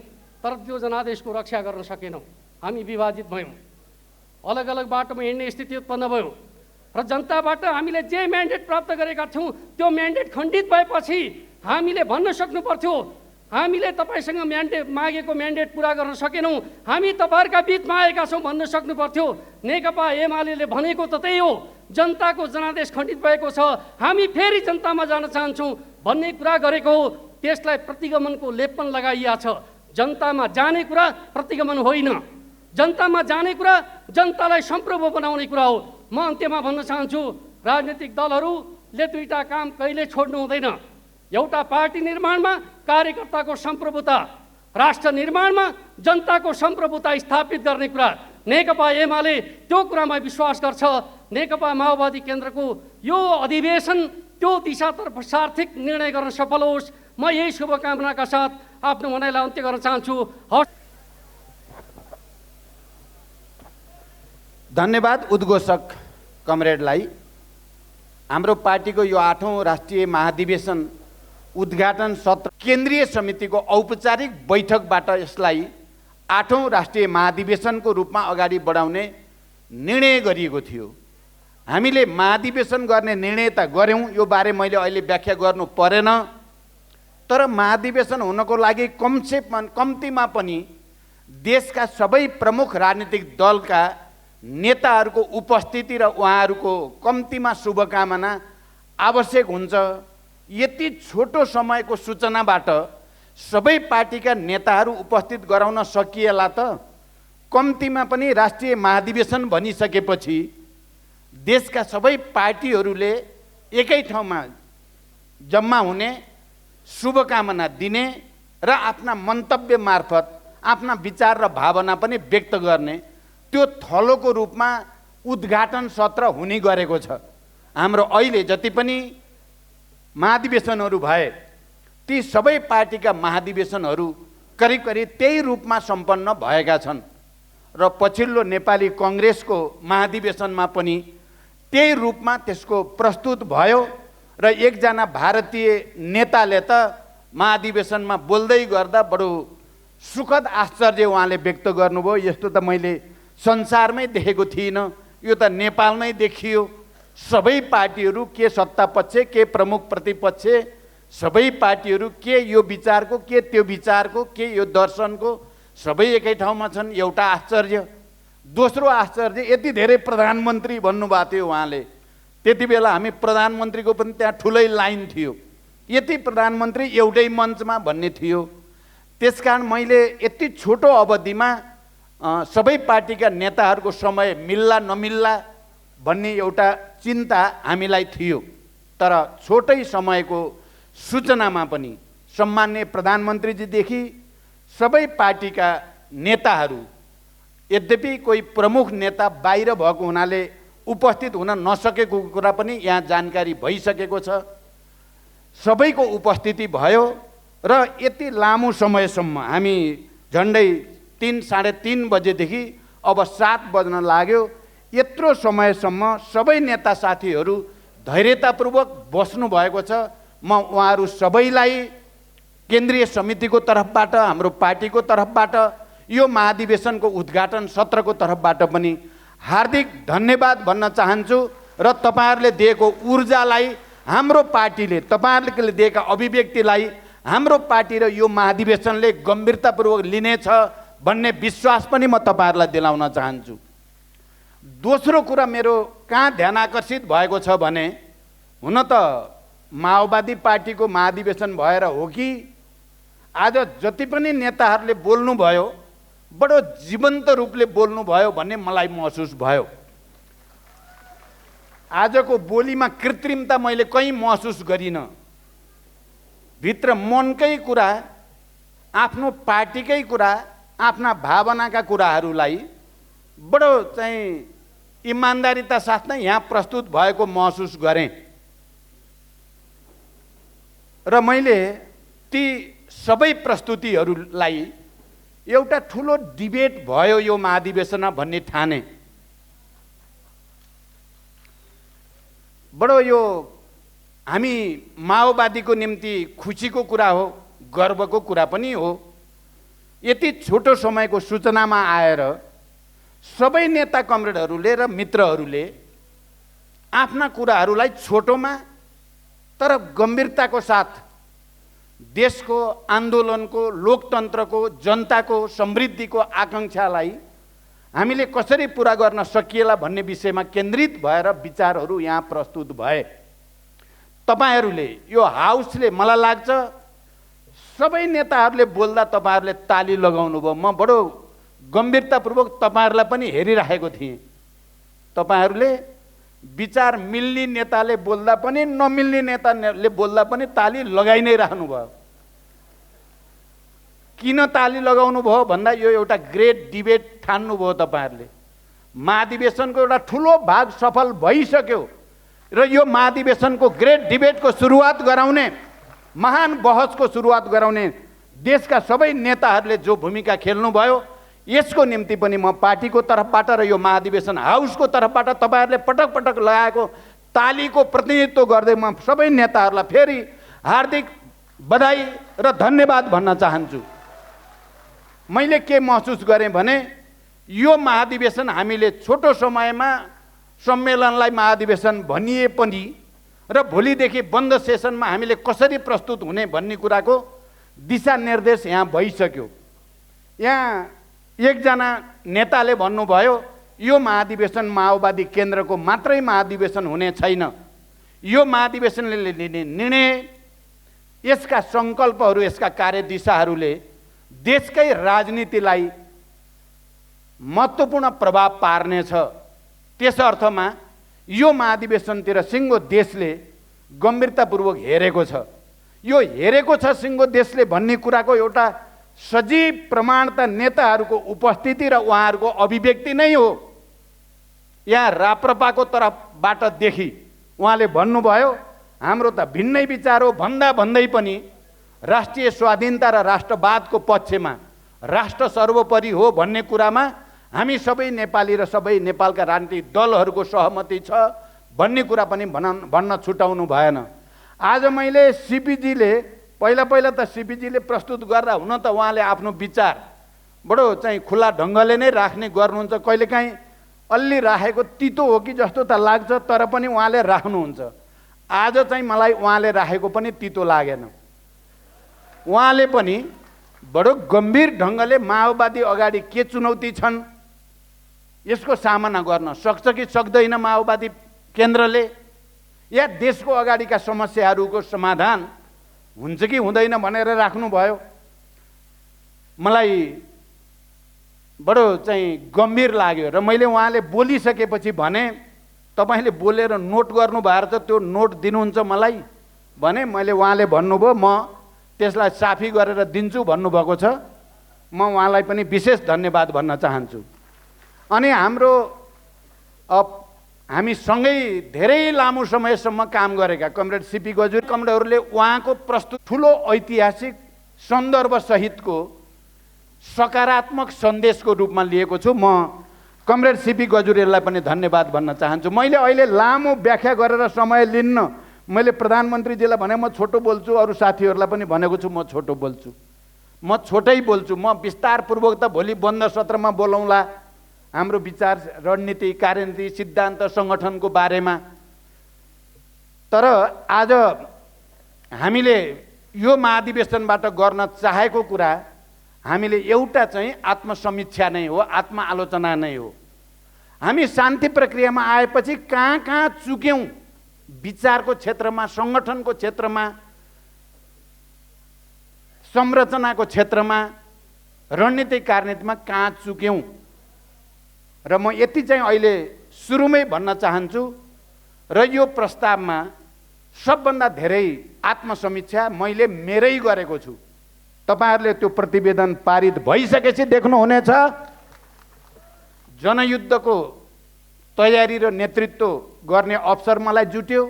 तर त्यो जनादेशको रक्षा गर्न सकेनौँ। हामी विभाजित भयौँ, अलग अलग बाटोमा हिँड्ने स्थिति उत्पन्न भयो र जनताबाट हामीले जे म्यान्डेट प्राप्त गरेका थियौँ त्यो म्यान्डेट खण्डित भएपछि हामीले भन्न सक्नु पर्थ्यो हामीले तपाईँसँग मागेको म्यान्डेट पुरा गर्न सकेनौँ, हामी तपाईँहरूका बिचमा आएका छौँ भन्न सक्नु पर्थ्यो। नेकपा एमाले भनेको त त्यही हो, जनताको जनादेश खण्डित भएको छ, हामी फेरि जनतामा जान चाहन्छौँ भन्ने कुरा गरेको हो। त्यसलाई प्रतिगमनको लेपन लगाइएको छ। जनतामा जाने कुरा प्रतिगमन होइन, जनतामा जाने कुरा जनतालाई सम्प्रभु बनाउने कुरा हो। म अन्त्यमा भन्न चाहन्छु, राजनीतिक दलहरूले दुईटा काम कहिले छोड्नु हुँदैन। एउटा पार्टी निर्माणमा कार्यकर्ताको सम्प्रभुता, राष्ट्र निर्माणमा जनताको सम्प्रभुता स्थापित गर्ने कुरा। नेकपा एमाले त्यो कुरामा विश्वास गर्छ। नेकपा माओवादी केन्द्रको यो अधिवेशन त्यो दिशातर्फ सार्थक निर्णय गर्न सफल होस्। म यही शुभकामनाका साथ आफ्नो भनाइलाई अन्त्य गर्न चाहन्छु। धन्यवाद उद्घोषक कमरेडलाई। हाम्रो पार्टीको यो 8औं राष्ट्रिय महाधिवेशन उद्घाटन सत्र केन्द्रीय समितिको औपचारिक बैठकबाट यसलाई 8औं राष्ट्रिय महाधिवेशनको रूपमा अगाडि बढाउने निर्णय गरिएको थियो। हामीले महाधिवेशन गर्ने निर्णय त गऱ्यौँ, यो बारे मैले अहिले व्याख्या गर्नु परेन। तर महाधिवेशन हुनको लागि कम्तीमा पनि देशका सबै प्रमुख राजनीतिक दलका नेताहरूको उपस्थिति र उहाँहरूको कम्तीमा शुभकामना आवश्यक हुन्छ। यति छोटो समयको सूचनाबाट सबै पार्टीका नेताहरू उपस्थित गराउन सकिएला त? कम्तीमा पनि राष्ट्रिय महाधिवेशन भनिसकेपछि देशका सबै पार्टीहरूले एकै ठाउँमा जम्मा हुने, शुभकामना दिने र आफ्ना मन्तव्य मार्फत आफ्ना विचार र भावना पनि व्यक्त गर्ने त्यो थलोको रूपमा उद्घाटन सत्र हुने गरेको छ। हाम्रो अहिले जति पनि महाधिवेशनहरू भए ती सबै पार्टीका महाधिवेशनहरू करिब करिब त्यही रूपमा सम्पन्न भएका छन् र पछिल्लो नेपाली कङ्ग्रेसको महाधिवेशनमा पनि त्यही रूपमा त्यसको प्रस्तुत भयो र एकजना भारतीय नेताले त महाधिवेशनमा बोल्दै गर्दा बडो सुखद आश्चर्य उहाँले व्यक्त गर्नुभयो। यस्तो त मैले संसारमै देखेको थिइनँ, यो त नेपालमै देखियो। सबै पार्टीहरू के सत्ता पक्ष के प्रमुख प्रतिपक्ष सबै पार्टीहरू के यो विचारको के त्यो विचारको के यो दर्शनको सबै एकै ठाउँमा छन्। एउटा आश्चर्य। दोस्रो आश्चर्य, यति धेरै प्रधानमन्त्री भन्नुभएको थियो उहाँले, त्यति बेला हामी प्रधानमन्त्रीको पनि त्यहाँ ठुलै लाइन थियो, यति प्रधानमन्त्री एउटै मञ्चमा भन्ने थियो। त्यसकारण मैले यति छोटो अवधिमा सबै पार्टीका नेताहरूको समय मिल्ला नमिल्ला भन्ने एउटा चिन्ता हामीलाई थियो। तर छोटै समयको सूचनामा पनि सम्माननीय प्रधानमन्त्रीजीदेखि सबै पार्टीका नेताहरू, यद्यपि कोही प्रमुख नेता बाहिर भएको हुनाले उपस्थित हुन नसकेको कुरा पनि यहाँ जानकारी भइसकेको छ, सबैको उपस्थिति भयो र यति लामो समयसम्म हामी झन्डै 3-3:30 बजेदेखि अब 7 बज्न लाग्यो, यत्रो समयसम्म सबै नेता साथीहरू धैर्यतापूर्वक बस्नु भएको छ। म उहाँहरू सबैलाई केन्द्रीय समितिको तर्फबाट, हाम्रो पार्टीको तर्फबाट, यो महाधिवेशनको उद्घाटन सत्रको तर्फबाट पनि हार्दिक धन्यवाद भन्न चाहन्छु र तपाईहरुले दिएको ऊर्जालाई हाम्रो पार्टीले तपाईँहरूले दिएका अभिव्यक्तिलाई हाम्रो पार्टी र यो महाधिवेशनले गम्भीरतापूर्वक लिनेछ भन्ने विश्वास पनि म तपाईँहरूलाई दिलाउन चाहन्छु। दोस्रो कुरा मेरो कहाँ ध्यान आकर्षित भएको छ भने, हुन त माओवादी पार्टीको महाधिवेशन भएर हो कि आज जति पनि नेताहरूले बोल्नुभयो बडो जीवन्त रूपले बोल्नुभयो भन्ने मलाई महसुस भयो। आजको बोलीमा कृत्रिमता मैले कहीँ महसुस गरिनँ। भित्र मनकै कुरा, आफ्नो पार्टीकै कुरा, आफ्ना भावनाका कुराहरूलाई बडो चाहिँ इमान्दारिता साथ नै यहाँ प्रस्तुत भएको महसुस गरेँ र मैले ती सबै प्रस्तुतिहरूलाई एउटा ठुलो डिबेट भयो यो महाधिवेशनमा भन्ने ठाने। बडो यो हामी माओवादीको निम्ति खुसीको कुरा हो, गर्वको कुरा पनि हो। यति छोटो समयको सूचनामा आएर सबै नेता कमरेडहरूले र मित्रहरूले आफ्ना कुराहरूलाई छोटोमा तर गम्भीरताको साथ देशको आन्दोलनको, लोकतन्त्रको, जनताको समृद्धिको आकांक्षालाई हामीले कसरी पुरा गर्न सकिएला भन्ने विषयमा केन्द्रित भएर विचारहरू यहाँ प्रस्तुत भए। तपाईहरूले यो हाउसले मलाई लाग्छ सबै नेताहरूले बोल्दा तपाईँहरूले ताली लगाउनु भयो। म बडो गम्भीरतापूर्वक तपाईँहरूलाई पनि हेरिरहेको थिएँ। तपाईँहरूले विचार मिल्ने नेताले बोल्दा पनि नमिल्ने नेताले बोल्दा पनि ताली लगाइ नै राख्नुभयो। किन ताली लगाउनु भयो भन्दा यो एउटा ग्रेट डिबेट ठान्नुभयो तपाईँहरूले। महाधिवेशनको एउटा ठुलो भाग सफल भइसक्यो र यो महाधिवेशनको ग्रेट डिबेटको सुरुवात गराउने, महान बहसको सुरुवात गराउने देशका सबै नेताहरूले जो भूमिका खेल्नुभयो, यसको निम्ति पनि म पार्टीको तर्फबाट र यो महाधिवेशन हाउसको तर्फबाट तपाईँहरूले पटक पटक लगाएको तालीको प्रतिनिधित्व गर्दै म सबै नेताहरूलाई फेरि हार्दिक बधाई र धन्यवाद भन्न चाहन्छु। मैले के महसुस गरेँ भने यो महाधिवेशन हामीले छोटो समयमा सम्मेलनलाई महाधिवेशन भनिए पनि र भोलिदेखि बन्द सेसनमा हामीले कसरी प्रस्तुत हुने भन्ने कुराको दिशानिर्देश यहाँ भइसक्यो। यहाँ एकजना नेताले भन्नुभयो यो महाधिवेशन माओवादी केन्द्रको मात्रै महाधिवेशन हुने छैन। यो महाधिवेशनले लिने निर्णय, यसका सङ्कल्पहरू, यसका कार्यदिशाहरूले देशकै राजनीतिलाई महत्त्वपूर्ण प्रभाव पार्नेछ। त्यस अर्थमा यो महाधिवेशनतिर सिङ्गो देशले गम्भीरतापूर्वक हेरेको छ। यो हेरेको छ सिङ्गो देशले भन्ने कुराको एउटा सजीव प्रमाण त नेताहरूको उपस्थिति र उहाँहरूको अभिव्यक्ति नै हो। यहाँ राप्रपाको तर्फबाट देखि उहाँले भन्नुभयो हाम्रो त भिन्नै विचार हो भन्दा भन्दै पनि राष्ट्रिय स्वाधीनता र राष्ट्रवादको पक्षमा राष्ट्र सर्वोपरि हो भन्ने कुरामा हामी सबै नेपाली र सबै नेपालका राजनीतिक दलहरूको सहमति छ भन्ने कुरा पनि भन्न छुटाउनु भएन। आज मैले सिपिजीले पहिला त सिपिजीले प्रस्तुत गर्दा हुन त उहाँले आफ्नो विचार बडो चाहिँ खुला ढङ्गले नै राख्ने गर्नुहुन्छ। कहिलेकाहीँ अलि राखेको तितो हो कि जस्तो त लाग्छ, तर पनि उहाँले राख्नुहुन्छ। आज चाहिँ मलाई उहाँले राखेको पनि तितो लागेन। उहाँले पनि बडो गम्भीर ढङ्गले माओवादी अगाडि के चुनौती छन्, यसको सामना गर्न सक्छ कि सक्दैन माओवादी केन्द्रले, या देशको अगाडिका समस्याहरूको समाधान हुन्छ कि हुँदैन भनेर राख्नुभयो। मलाई बडो चाहिँ गम्भीर लाग्यो र मैले उहाँले बोलिसकेपछि भने तपाईँले बोलेर नोट गर्नुभएको छ, त्यो नोट दिनुहुन्छ मलाई भने मैले उहाँले भन्नुभयो म त्यसलाई साफी गरेर दिन्छु भन्नुभएको छ। म उहाँलाई पनि विशेष धन्यवाद भन्न चाहन्छु। अनि हामी सँगै धेरै लामो समयसम्म काम गरेका कमरेड सिपी गजुर कमरेडहरूले उहाँको प्रस्तुत ठुलो ऐतिहासिक सन्दर्भ सहितको सकारात्मक सन्देशको रूपमा लिएको छु। म कमरेड सिपी गजुरेललाई पनि धन्यवाद भन्न चाहन्छु। मैले अहिले लामो व्याख्या गरेर समय लिन्न। मैले प्रधानमन्त्रीजीलाई भने म छोटो बोल्छु, अरू साथीहरूलाई पनि भनेको छु म छोटो बोल्छु, म छोटै बोल्छु। म विस्तारपूर्वक त भोलि बन्द सत्रमा बोलाउँला हाम्रो विचार, रणनीति, कार्यनीति, सिद्धान्त, सङ्गठनको बारेमा। तर आज हामीले यो महाधिवेशनबाट गर्न चाहेको कुरा हामीले एउटा चाहिँ आत्मसमीक्षा नै हो, आत्मआलोचना नै हो। हामी शान्ति प्रक्रियामा आएपछि कहाँ कहाँ चुक्यौँ, विचारको क्षेत्रमा, सङ्गठनको क्षेत्रमा, संरचनाको क्षेत्रमा, रणनीतिक कार्यनीतिमा कहाँ चुक्यौँ। र म यति चाहिँ अहिले सुरुमै भन्न चाहन्छु, र यो प्रस्तावमा सबभन्दा धेरै आत्मसमीक्षा मैले मेरै गरेको छु। तपाईहरुले त्यो प्रतिवेदन पारित भइसकेपछि देख्नुहुनेछ जनयुद्धको तयारी र नेतृत्व गर्ने अवसर मलाई जुट्यो।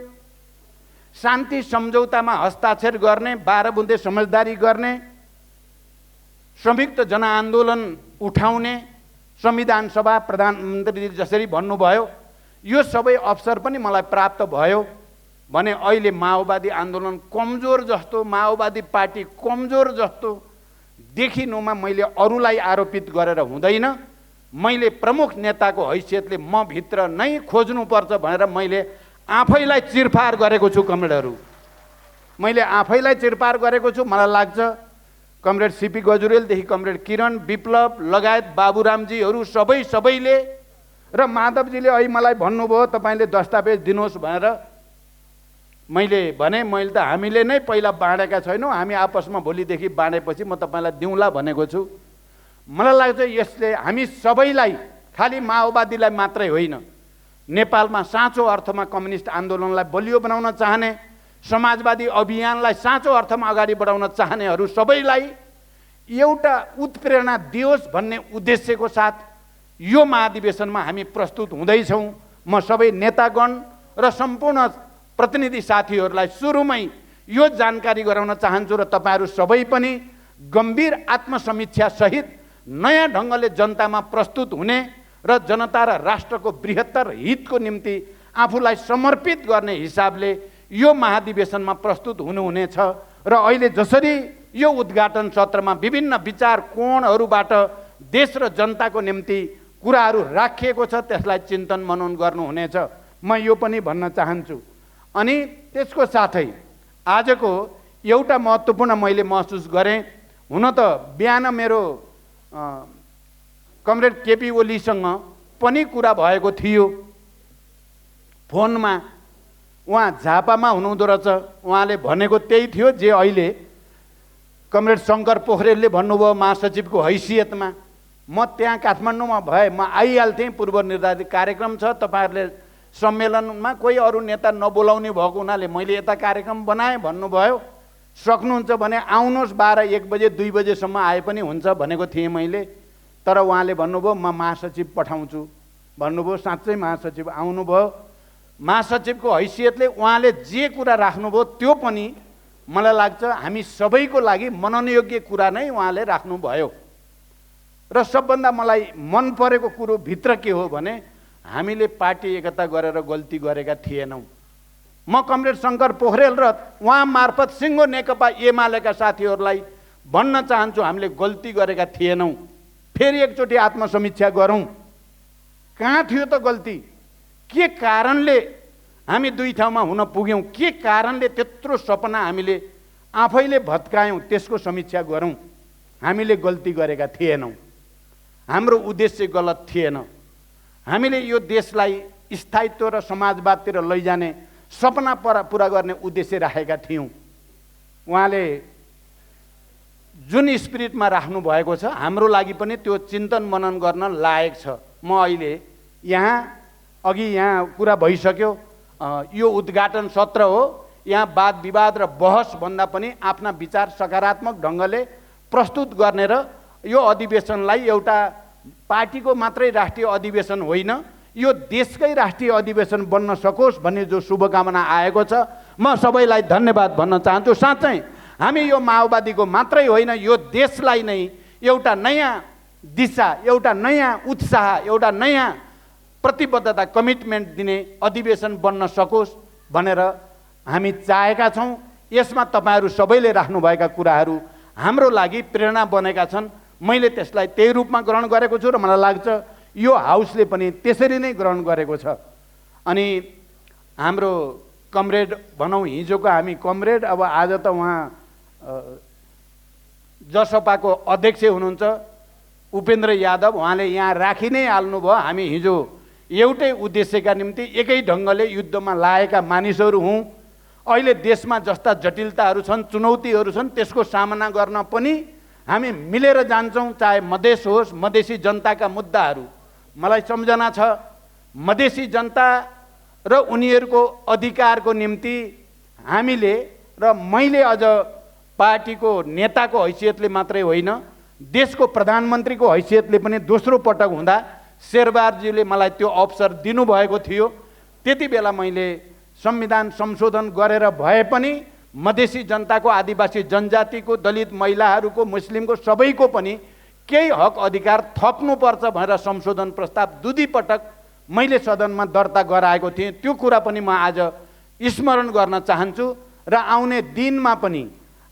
शान्ति सम्झौतामा हस्ताक्षर गर्ने, 12 बुँदे समझदारी गर्ने, संयुक्त जनआन्दोलन उठाउने, संविधान सभा प्रधानमन्त्री जसरी भन्नुभयो, यो सबै अवसर पनि मलाई प्राप्त भयो भने अहिले माओवादी आन्दोलन कमजोर जस्तो, माओवादी पार्टी कमजोर जस्तो देखिनुमा मैले अरूलाई आरोपित गरेर हुँदैन। मैले प्रमुख नेताको हैसियतले म भित्र नै खोज्नुपर्छ भनेर मैले आफैलाई चिरफार गरेको छु। कमरेडहरू, मैले आफैलाई चिरफार गरेको छु। मलाई लाग्छ कमरेड सीपी गजुरेलदेखि कमरेड किरण, विप्लव लगायत बाबुरामजीहरू सबैले र माधवजीले अहिले मलाई भन्नुभयो तपाईले दस्तावेज दिनुहोस् भनेर। मैले भने मैले त हामीले नै पहिला बाँडेका छैनौँ, हामी आपसमा भोलिदेखि बाँडेपछि म तपाईँलाई दिउँला भनेको छु। मलाई लाग्छ यसले हामी सबैलाई, खालि माओवादीलाई मात्रै होइन, नेपालमा साँचो अर्थमा कम्युनिस्ट आन्दोलनलाई बलियो बनाउन चाहने, समाजवादी अभियानलाई साँचो अर्थमा अगाडि बढाउन चाहनेहरू सबैलाई एउटा उत्प्रेरणा दियोस् भन्ने उद्देश्यको साथ यो महाधिवेशनमा हामी प्रस्तुत हुँदैछौँ। म सबै नेतागण र सम्पूर्ण प्रतिनिधि साथीहरूलाई सुरुमै यो जानकारी गराउन चाहन्छु र तपाईहरू सबै पनि गम्भीर आत्मसमीक्षा सहित नयाँ ढङ्गले जनतामा प्रस्तुत हुने र जनता र राष्ट्रको बृहत्तर हितको निम्ति आफूलाई समर्पित गर्ने हिसाबले यो महाधिवेशनमा प्रस्तुत हुनुहुनेछ। र अहिले जसरी यो उद्घाटन सत्रमा विभिन्न विचार कोणहरूबाट देश र जनताको निम्ति कुराहरू राखिएको छ, त्यसलाई चिन्तन मनन गर्नुहुनेछ, म यो पनि भन्न चाहन्छु। अनि त्यसको साथै आजको एउटा महत्त्वपूर्ण मैले महसुस गरेँ। हुन त बिहान मेरो कमरेड केपी ओलीसँग पनि कुरा भएको थियो फोनमा। उहाँ झापामा हुनुहुँदो रहेछ, उहाँले भनेको त्यही थियो जे अहिले कमरेड शङ्कर पोखरेलले भन्नुभयो महासचिवको हैसियतमा। म त्यहाँ काठमाडौँमा भए म आइहाल्थेँ, पूर्व निर्धारित कार्यक्रम छ, तपाईँहरूले सम्मेलनमा कोही अरू नेता नबोलाउने भएको हुनाले मैले यता कार्यक्रम बनाएँ भन्नुभयो। सक्नुहुन्छ भने आउनुहोस्, 12-1 बजे 2 बजेसम्म आए पनि हुन्छ भनेको थिएँ मैले। तर उहाँले भन्नुभयो म महासचिव पठाउँछु भन्नुभयो। साँच्चै महासचिव आउनुभयो। महासचिवको हैसियतले उहाँले जे कुरा राख्नुभयो त्यो पनि मलाई लाग्छ हामी सबैको लागि मननयोग्य कुरा नै उहाँले राख्नुभयो। र सबभन्दा मलाई मन परेको कुरो भित्र के हो भने हामीले पार्टी एकता गरेर गल्ती गरेका थिएनौँ। म कमरेड शङ्कर पोखरेल र उहाँ मार्फत सिङ्गो नेकपा एमालेका साथीहरूलाई भन्न चाहन्छु हामीले गल्ती गरेका थिएनौँ। फेरि एकचोटि आत्मसमीक्षा गरौँ, कहाँ थियो त गल्ती, के कारणले हामी दुई ठाउँमा हुन पुग्यौँ, के कारणले त्यत्रो सपना हामीले आफैले भत्कायौँ, त्यसको समीक्षा गरौँ। हामीले गल्ती गरेका थिएनौँ, हाम्रो उद्देश्य गलत थिएन। हामीले यो देशलाई स्थायित्व र समाजवादतिर लैजाने सपना पुरा गर्ने उद्देश्य राखेका थियौँ। उहाँले जुन स्पिरिटमा राख्नु भएको छ हाम्रो लागि पनि त्यो चिन्तन मनन गर्न लायक छ। म अहिले अघि यहाँ कुरा भइसक्यो, यो उद्घाटन सत्र हो, यहाँ वाद विवाद र बहस भन्दा पनि आफ्ना विचार सकारात्मक ढङ्गले प्रस्तुत गर्ने र यो अधिवेशनलाई एउटा पार्टीको मात्रै राष्ट्रिय अधिवेशन होइन, यो देशकै राष्ट्रिय अधिवेशन बन्न सकोस् भन्ने जो शुभकामना आएको छ, म सबैलाई धन्यवाद भन्न चाहन्छु। साँच्चै हामी यो माओवादीको मात्रै होइन, यो देशलाई नै एउटा नयाँ दिशा, एउटा नयाँ उत्साह, एउटा नयाँ प्रतिबद्धता, कमिटमेन्ट दिने अधिवेशन बन्न सकोस् भनेर हामी चाहेका छौँ। यसमा तपाईँहरू सबैले राख्नुभएका कुराहरू हाम्रो लागि प्रेरणा बनेका छन्। मैले त्यसलाई त्यही रूपमा ग्रहण गरेको छु र मलाई लाग्छ यो हाउसले पनि त्यसरी नै ग्रहण गरेको छ। अनि हाम्रो कमरेड भनौँ, हिजोको हामी कमरेड, अब आज त उहाँ जसपाको अध्यक्ष हुनुहुन्छ उपेन्द्र यादव, उहाँले यहाँ राखि नै हाल्नुभयो। हामी हिजो एउटै उद्देश्यका निम्ति एकै ढङ्गले युद्धमा लागेका मानिसहरू हौँ। अहिले देशमा जस्ता जटिलताहरू छन्, चुनौतीहरू छन्, त्यसको सामना गर्न पनि हामी मिलेर जान्छौँ। चाहे मधेस होस्, मधेसी जनताका मुद्दाहरू, मलाई सम्झना छ मधेसी जनता र उनीहरूको अधिकारको निम्ति हामीले र मैले अझ पार्टीको नेताको हैसियतले मात्रै होइन, देशको प्रधानमन्त्रीको हैसियतले पनि दोस्रो पटक हुँदा शेरबहादुरजीले मलाई त्यो अवसर दिनुभएको थियो। त्यति बेला मैले संविधान संशोधन गरेर भए पनि मधेसी जनताको, आदिवासी जनजातिको, दलित महिलाहरूको, मुस्लिमको सबैको पनि केही हक अधिकार थप्नुपर्छ भनेर संशोधन प्रस्ताव दुई पटक मैले सदनमा दर्ता गराएको थिएँ। त्यो कुरा पनि म आज स्मरण गर्न चाहन्छु र आउने दिनमा पनि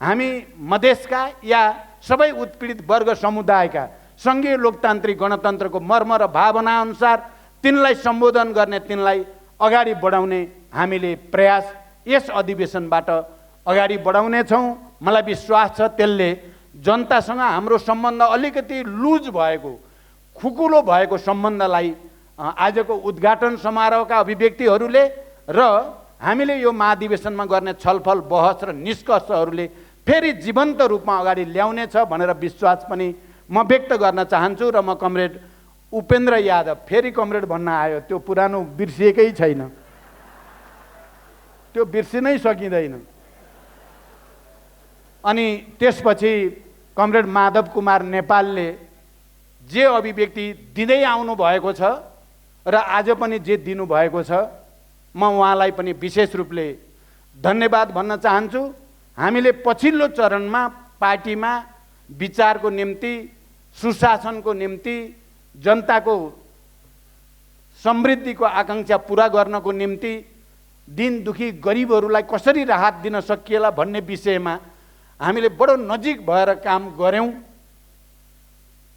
हामी मधेसका या सबै उत्पीडित वर्ग समुदायका सङ्घीय लोकतान्त्रिक गणतन्त्रको मर्म र भावना अनुसार तिनलाई सम्बोधन गर्ने, तिनलाई अगाडि बढाउने हामीले प्रयास यस अधिवेशनबाट अगाडि बढाउनेछौँ। मलाई विश्वास छ त्यसले जनतासँग हाम्रो सम्बन्ध अलिकति लुज भएको, खुकुलो भएको सम्बन्धलाई आजको उद्घाटन समारोहका अभिव्यक्तिहरूले र हामीले यो महाधिवेशनमा गर्ने छलफल, बहस र निष्कर्षहरूले फेरि जीवन्त रूपमा अगाडि ल्याउनेछ भनेर विश्वास पनि म व्यक्त गर्न चाहन्छु। र म कमरेड उपेन्द्र यादव, फेरि कमरेड भन्न आयो, त्यो पुरानो बिर्सिएकै छैन, त्यो बिर्सिनै सकिँदैन। अनि त्यसपछि कमरेड माधव कुमार नेपालले जे अभिव्यक्ति दिँदै आउनु भएको छ र आज पनि जे दिनुभएको छ, म उहाँलाई पनि विशेष रूपले धन्यवाद भन्न चाहन्छु। हामीले पछिल्लो चरणमा पार्टीमा विचारको निम्ति, सुशासनको निम्ति, जनताको समृद्धिको आकाङ्क्षा पुरा गर्नको निम्ति, दिन दुखी गरिबहरूलाई कसरी राहत दिन सकिएला भन्ने विषयमा हामीले बडो नजिक भएर काम गऱ्यौँ।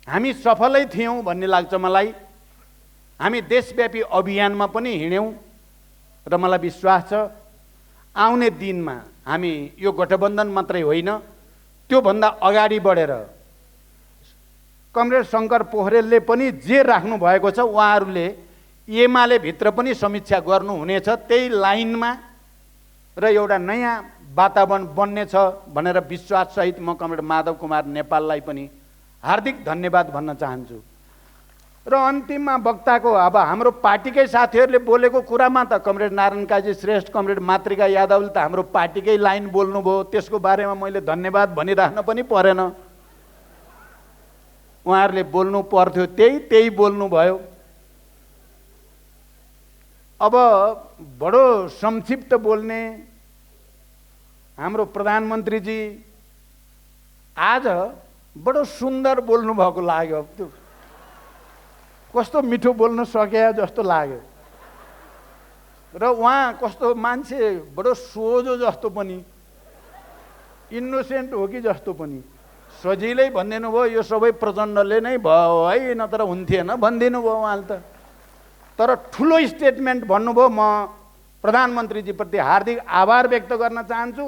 हामी सफलै थियौँ भन्ने लाग्छ मलाई। हामी देशव्यापी अभियानमा पनि हिँड्यौँ र मलाई विश्वास छ आउने दिनमा हामी यो गठबन्धन मात्रै होइन, त्योभन्दा अगाडि बढेर कमरेड शङ्कर पोखरेलले पनि जे राख्नु भएको छ उहाँहरूले एमाले भित्र पनि समीक्षा गर्नुहुनेछ। त्यही लाइनमा र एउटा नयाँ वातावरण बन्नेछ भनेर विश्वाससहित म कमरेड माधव कुमार नेपाललाई पनि हार्दिक धन्यवाद भन्न चाहन्छु। र अन्तिममा वक्ताको, अब हाम्रो पार्टीकै साथीहरूले बोलेको कुरामा त कमरेड नारायण काजी श्रेष्ठ, कमरेड मातृका यादवले त हाम्रो पार्टीकै लाइन बोल्नुभयो, त्यसको बारेमा मैले धन्यवाद भनिराख्न पनि परेन। उहाँहरूले बोल्नु पर्थ्यो त्यही बोल्नुभयो। अब बडो संक्षिप्त बोल्ने हाम्रो प्रधानमन्त्रीजी आज बडो सुन्दर बोल्नु भएको लाग्यो। त्यो कस्तो मिठो बोल्न सके जस्तो लाग्यो र उहाँ कस्तो मान्छे बडो सोझो जस्तो पनि, इनोसेन्ट हो कि जस्तो पनि, सजिलै भनिदिनु भयो यो सबै प्रचण्डले नै भयो है, नत्र हुन्थेन भनिदिनु भयो उहाँले त। तर ठुलो स्टेटमेन्ट भन्नुभयो। म प्रधानमन्त्रीजीप्रति हार्दिक आभार व्यक्त गर्न चाहन्छु।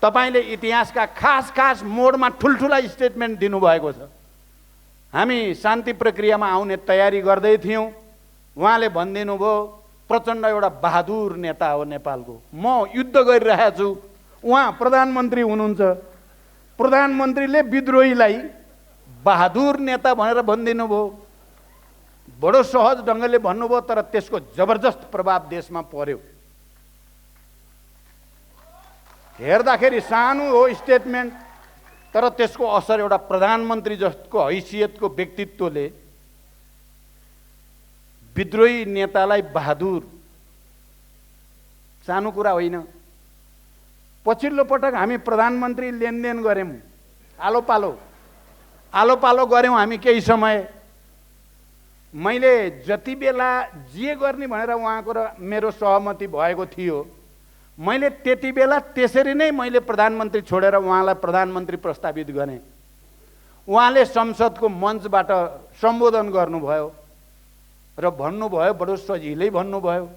तपाईँले इतिहासका खास खास मोडमा ठुल्ठुला स्टेटमेन्ट दिनुभएको छ। हामी शान्ति प्रक्रियामा आउने तयारी गर्दै थियौँ, उहाँले भनिदिनु भयो प्रचण्ड एउटा बहादुर नेता हो नेपालको, म युद्ध गरिरहेको छु। उहाँ प्रधानमन्त्री हुनुहुन्छ, प्रधानमन्त्रीले विद्रोहीलाई बहादुर नेता भनेर भनिदिनु भयो। बडो सहज ढङ्गले भन्नुभयो, तर त्यसको जबरजस्त प्रभाव देशमा पर्यो। हेर्दाखेरि सानो हो स्टेटमेन्ट, तर त्यसको असर एउटा प्रधानमन्त्री जस्तो हैसियतको व्यक्तित्वले विद्रोही नेतालाई बहादुर, सानो कुरा होइन। पछिल्लो पटक हामी प्रधानमन्त्री लेनदेन गऱ्यौँ, आलो पालो गऱ्यौँ हामी केही समय। मैले जति बेला जे गर्ने भनेर उहाँको र मेरो सहमति भएको थियो, मैले त्यति बेला त्यसरी नै मैले प्रधानमन्त्री छोडेर उहाँलाई प्रधानमन्त्री प्रस्तावित गरेँ। उहाँले संसदको मञ्चबाट सम्बोधन गर्नुभयो र भन्नुभयो, बडो सजिलै भन्नुभयो।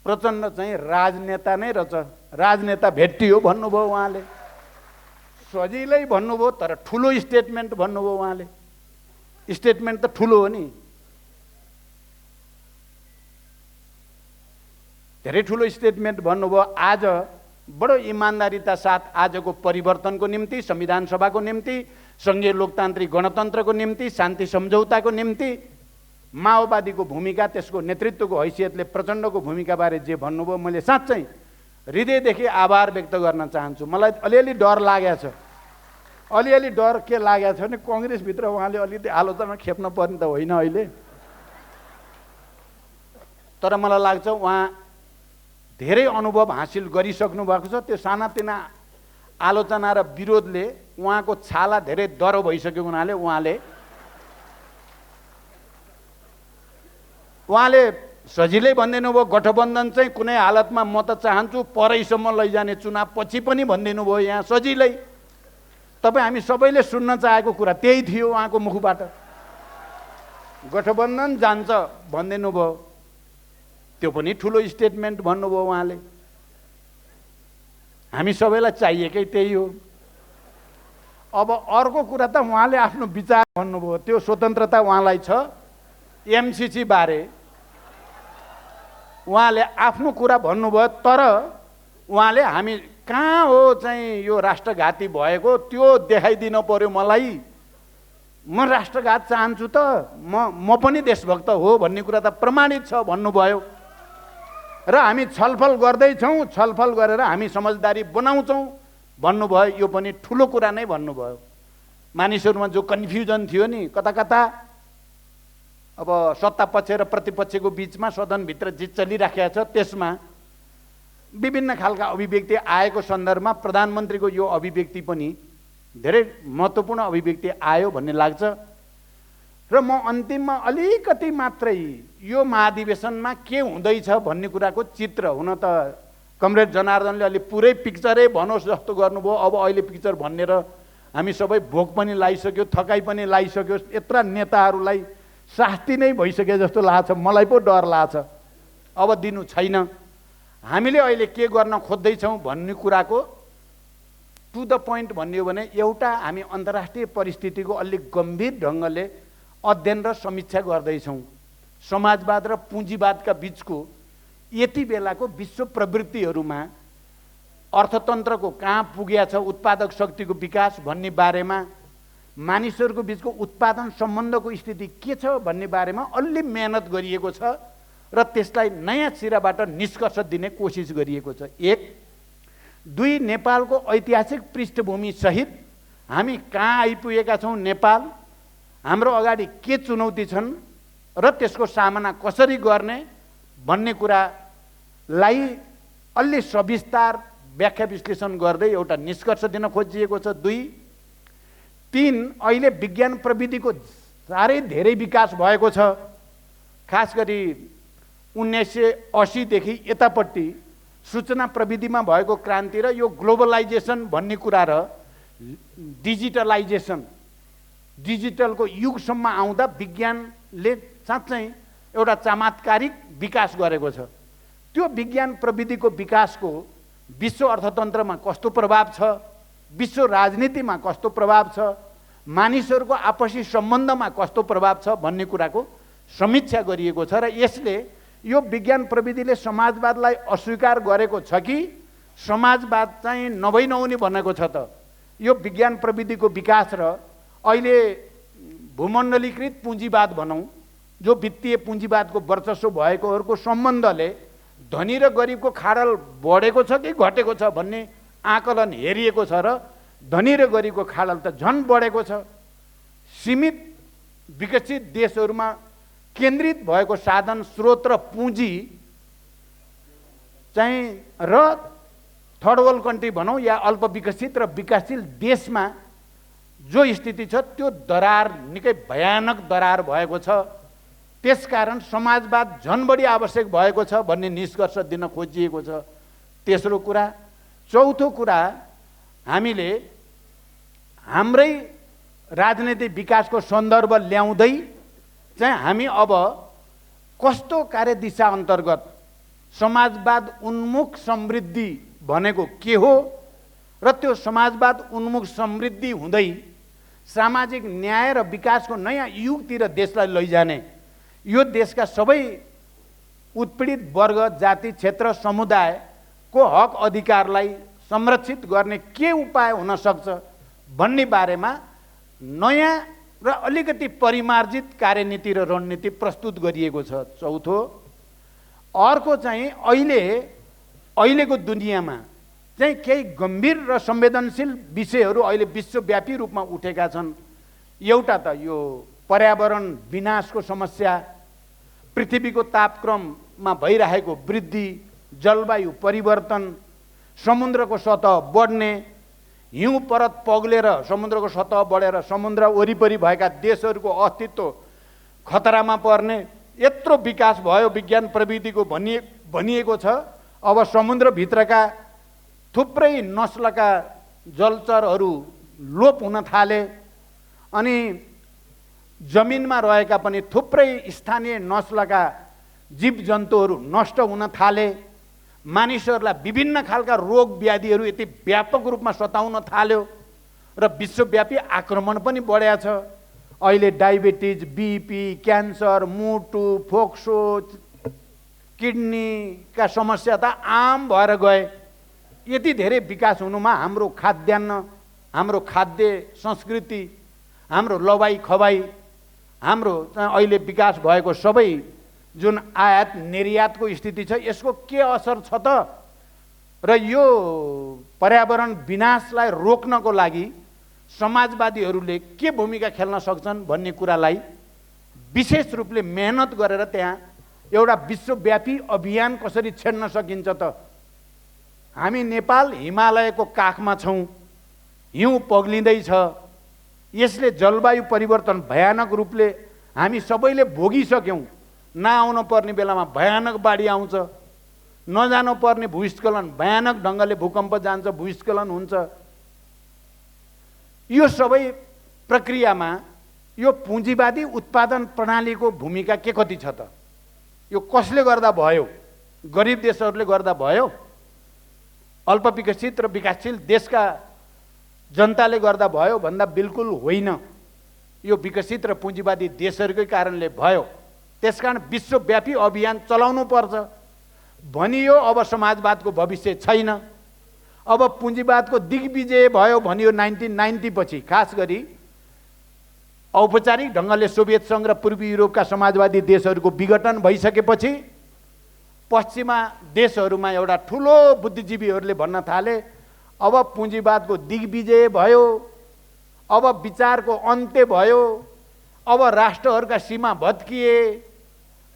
प्रचण्ड चाहिँ राजनेता नै रहेछ, राजनेता भेटियो भन्नुभयो उहाँले। सजिलै भन्नुभयो, तर ठुलो स्टेटमेन्ट भन्नुभयो उहाँले। स्टेटमेन्ट त ठुलो हो नि, धेरै ठुलो स्टेटमेन्ट भन्नुभयो। आज बडो इमान्दारिता साथ आजको परिवर्तनको निम्ति, संविधान सभाको निम्ति, सङ्घीय लोकतान्त्रिक गणतन्त्रको निम्ति, शान्ति सम्झौताको निम्ति माओवादीको भूमिका, त्यसको नेतृत्वको हैसियतले प्रचण्डको भूमिकाबारे जे भन्नुभयो, मैले साँच्चै हृदयदेखि आभार व्यक्त गर्न चाहन्छु। मलाई अलिअलि डर लागेको छ, अलिअलि डर के लागेको छ भने कङ्ग्रेसभित्र उहाँले अलिकति आलोचना खेप्न पर्ने त होइन अहिले, तर मलाई लाग्छ उहाँ धेरै अनुभव हासिल गरिसक्नु भएको छ। त्यो सानातिना आलोचना र विरोधले उहाँको छाला धेरै दह्रो भइसकेको हुनाले उहाँले सजिलै भनिदिनु भयो, गठबन्धन चाहिँ कुनै हालतमा म त चाहन्छु परैसम्म लैजाने चुनाव पछि पनि भनिदिनु भयो। यहाँ सजिलै तपाईँ हामी सबैले सुन्न चाहेको कुरा त्यही थियो उहाँको मुखबाट, गठबन्धन जान्छ भनिदिनु भयो। त्यो पनि ठुलो स्टेटमेन्ट भन्नुभयो उहाँले। हामी सबैलाई चाहिएकै त्यही हो। अब अर्को कुरा त उहाँले आफ्नो विचार भन्नुभयो, त्यो स्वतन्त्रता उहाँलाई छ। एमसिसी बारे उहाँले आफ्नो कुरा भन्नुभयो, तर उहाँले हामी कहाँ हो चाहिँ यो राष्ट्रघाती भएको त्यो देखाइदिनु पर्यो मलाई। म राष्ट्रघात चाहन्छु त म पनि देशभक्त हो भन्ने कुरा त प्रमाणित छ भन्नुभयो। र हामी छलफल गर्दैछौँ, छलफल गरेर हामी समझदारी बनाउँछौँ भन्नुभयो। यो पनि ठुलो कुरा नै भन्नुभयो। मानिसहरूमा जो कन्फ्युजन थियो नि, कता कता अब सत्ता पक्ष र प्रतिपक्षको बिचमा सदनभित्र जे चलिराखेको छ त्यसमा विभिन्न खालका अभिव्यक्ति आएको सन्दर्भमा प्रधानमन्त्रीको यो अभिव्यक्ति पनि धेरै महत्त्वपूर्ण अभिव्यक्ति आयो भन्ने लाग्छ। र म अन्तिममा अलिकति मात्रै यो महाधिवेशनमा के हुँदैछ भन्ने कुराको चित्र, हुन त कमरेड जनार्दनले अलि पुरै पिक्चरै भनोस् जस्तो गर्नुभयो। अब अहिले पिक्चर भनेर हामी सबै भोक पनि लागिसक्यो, थकाइ पनि लागिसक्यो, यत्रा नेताहरूलाई शास्ति नै भइसके जस्तो लाग्छ, मलाई पो डर लाग्छ। अब दिनु छैन। हामीले अहिले के गर्न खोज्दैछौँ भन्ने कुराको टु द पोइन्ट भन्ने हो भने एउटा हामी अन्तर्राष्ट्रिय परिस्थितिको अलिक गम्भीर ढङ्गले अध्ययन र समीक्षा गर्दैछौँ। समाजवाद र पुँजीवादका बिचको यति बेलाको विश्व प्रवृत्तिहरूमा अर्थतन्त्रको कहाँ पुगेको छ, उत्पादक शक्तिको विकास भन्ने बारेमा, मानिसहरूको बिचको उत्पादन सम्बन्धको स्थिति के छ भन्ने बारेमा अलि मेहनत गरिएको छ र त्यसलाई नयाँ सिराबाट निष्कर्ष दिने कोसिस गरिएको छ। एक, दुई, नेपालको ऐतिहासिक पृष्ठभूमि सहित हामी कहाँ आइपुगेका छौँ, नेपाल हाम्रो अगाडि के चुनौती छन् र त्यसको सामना कसरी गर्ने भन्ने कुरालाई अलि सविस्तार व्याख्या विश्लेषण गर्दै एउटा निष्कर्ष दिन खोजिएको छ। दुई, तीन, अहिले विज्ञान प्रविधिको साह्रै धेरै विकास भएको छ। खास गरी 1980 देखि यतापट्टि सूचना प्रविधिमा भएको क्रान्ति र यो ग्लोबलाइजेसन भन्ने कुरा र डिजिटलाइजेसन, डिजिटलको युगसम्म आउँदा विज्ञानले साँच्चै एउटा चमत्कारिक विकास गरेको छ। त्यो विज्ञान प्रविधिको विकासको विश्व अर्थतन्त्रमा कस्तो प्रभाव छ, विश्व राजनीतिमा कस्तो प्रभाव छ, मानिसहरूको आपसी सम्बन्धमा कस्तो प्रभाव छ भन्ने कुराको समीक्षा गरिएको छ। र यसले यो विज्ञान प्रविधिले समाजवादलाई अस्वीकार गरेको छ कि समाजवाद चाहिँ नहुने भनेको छ त। यो विज्ञान प्रविधिको विकास र अहिले भूमण्डलीकृत पुँजीवाद भनौँ, जो वित्तीय पुँजीवादको वर्चस्व भएकोहरूको सम्बन्धले धनी र गरिबको खाडल बढेको छ कि घटेको छ भन्ने आकलन हेरिएको छ र धनी र गरिबको खाडल त झन् बढेको छ। सीमित विकसित देशहरूमा केन्द्रित भएको साधन स्रोत र पुँजी चाहिँ र थर्ड वर्ल्ड कन्ट्री भनौँ या अल्प विकसित र विकासशील देशमा जो स्थिति छ त्यो दरार निकै भयानक दरार भएको छ। त्यसकारण समाजवाद झन् बढी आवश्यक भएको छ भन्ने निष्कर्ष दिन खोजिएको छ। तेस्रो कुरा। चौथो कुरा, हामीले हाम्रै राजनीतिक विकासको सन्दर्भ ल्याउँदै चाहिँ हामी अब कस्तो कार्यदिशा अन्तर्गत समाजवाद उन्मुख समृद्धि भनेको के हो र त्यो समाजवाद उन्मुख समृद्धि हुँदै सामाजिक न्याय र विकासको नयाँ युगतिर देशलाई लैजाने, यो देशका सबै उत्पीडित वर्ग, जाति, क्षेत्र, समुदायको हक अधिकारलाई संरक्षित गर्ने के उपाय हुन सक्छ भन्ने बारेमा नयाँ र अलिकति परिमार्जित कार्यनीति र रणनीति प्रस्तुत गरिएको छ। चौथो, अर्को चाहिँ अहिलेको दुनियाँमा चाहिँ केही गम्भीर र संवेदनशील विषयहरू अहिले विश्वव्यापी रूपमा उठेका छन्। एउटा त यो पर्यावरण विनाशको समस्या, पृथ्वीको तापक्रममा भइरहेको वृद्धि, जलवायु परिवर्तन, समुद्रको सतह बढ्ने, हिउँ परत पग्लेर समुद्रको सतह बढेर समुद्र वरिपरि भएका देशहरूको अस्तित्व खतरामा पर्ने, यत्रो विकास भयो विज्ञान प्रविधिको भनिएको छ। अब समुद्रभित्रका थुप्रै नस्लका जलचरहरू लोप हुन थाले अनि जमिनमा रहेका पनि थुप्रै स्थानीय नस्लका जीवजन्तुहरू नष्ट हुन थाले। मानिसहरूलाई विभिन्न खालका रोग व्याधिहरू यति व्यापक रूपमा सताउन थाल्यो र विश्वव्यापी आक्रमण पनि बढेको छ। अहिले डायबिटिज, बीपी, क्यान्सर, मुटु, फोक्सो, किडनीका समस्या त आम भएर गए। यति धेरै विकास हुनुमा हाम्रो खाद्यान्न, हाम्रो खाद्य संस्कृति, हाम्रो लवाई खवाई, हाम्रो अहिले विकास भएको सबै जुन आयात निर्यातको स्थिति छ, यसको के असर छ त? र यो पर्यावरण विनाशलाई रोक्नको लागि समाजवादीहरूले के भूमिका खेल्न सक्छन् भन्ने कुरालाई विशेष रूपले मेहनत गरेर त्यहाँ एउटा विश्वव्यापी अभियान कसरी छेड्न सकिन्छ त? हामी नेपाल हिमालयको काखमा छौँ, हिउँ पग्लिँदैछ, यसले जलवायु परिवर्तन भयानक रूपले हामी सबैले भोगिसक्यौँ। नआउन पर्ने बेलामा भयानक बाढी आउँछ, नजानु पर्ने भूस्खलन, भयानक ढङ्गले भूकम्प जान्छ, भूस्खलन हुन्छ। यो सबै प्रक्रियामा यो पुँजीवादी उत्पादन प्रणालीको भूमिका के कति छ त? यो कसले गर्दा भयो? गरिब देशहरूले गर्दा भयो? अल्पविकसित र विकासशील देशका जनताले गर्दा भयो भन्दा बिल्कुल होइन। यो विकसित र पुँजीवादी देशहरूकै कारणले भयो। त्यसकारण विश्वव्यापी अभियान चलाउनु पर्छ भनियो। अब समाजवादको भविष्य छैन। अब पुँजीवादको दिग्विजय भयो भनियो 1990 पछि। खास गरी औपचारिक ढङ्गले सोभियत सङ्घ र पूर्वी युरोपका समाजवादी देशहरूको विघटन भइसकेपछि पश्चिमा देशहरूमा एउटा ठुलो बुद्धिजीवीहरूले भन्न थाले, अब पुँजीवादको दिग्विजय भयो, अब विचारको अन्त्य भयो, अब राष्ट्रहरूका सीमा भत्किए,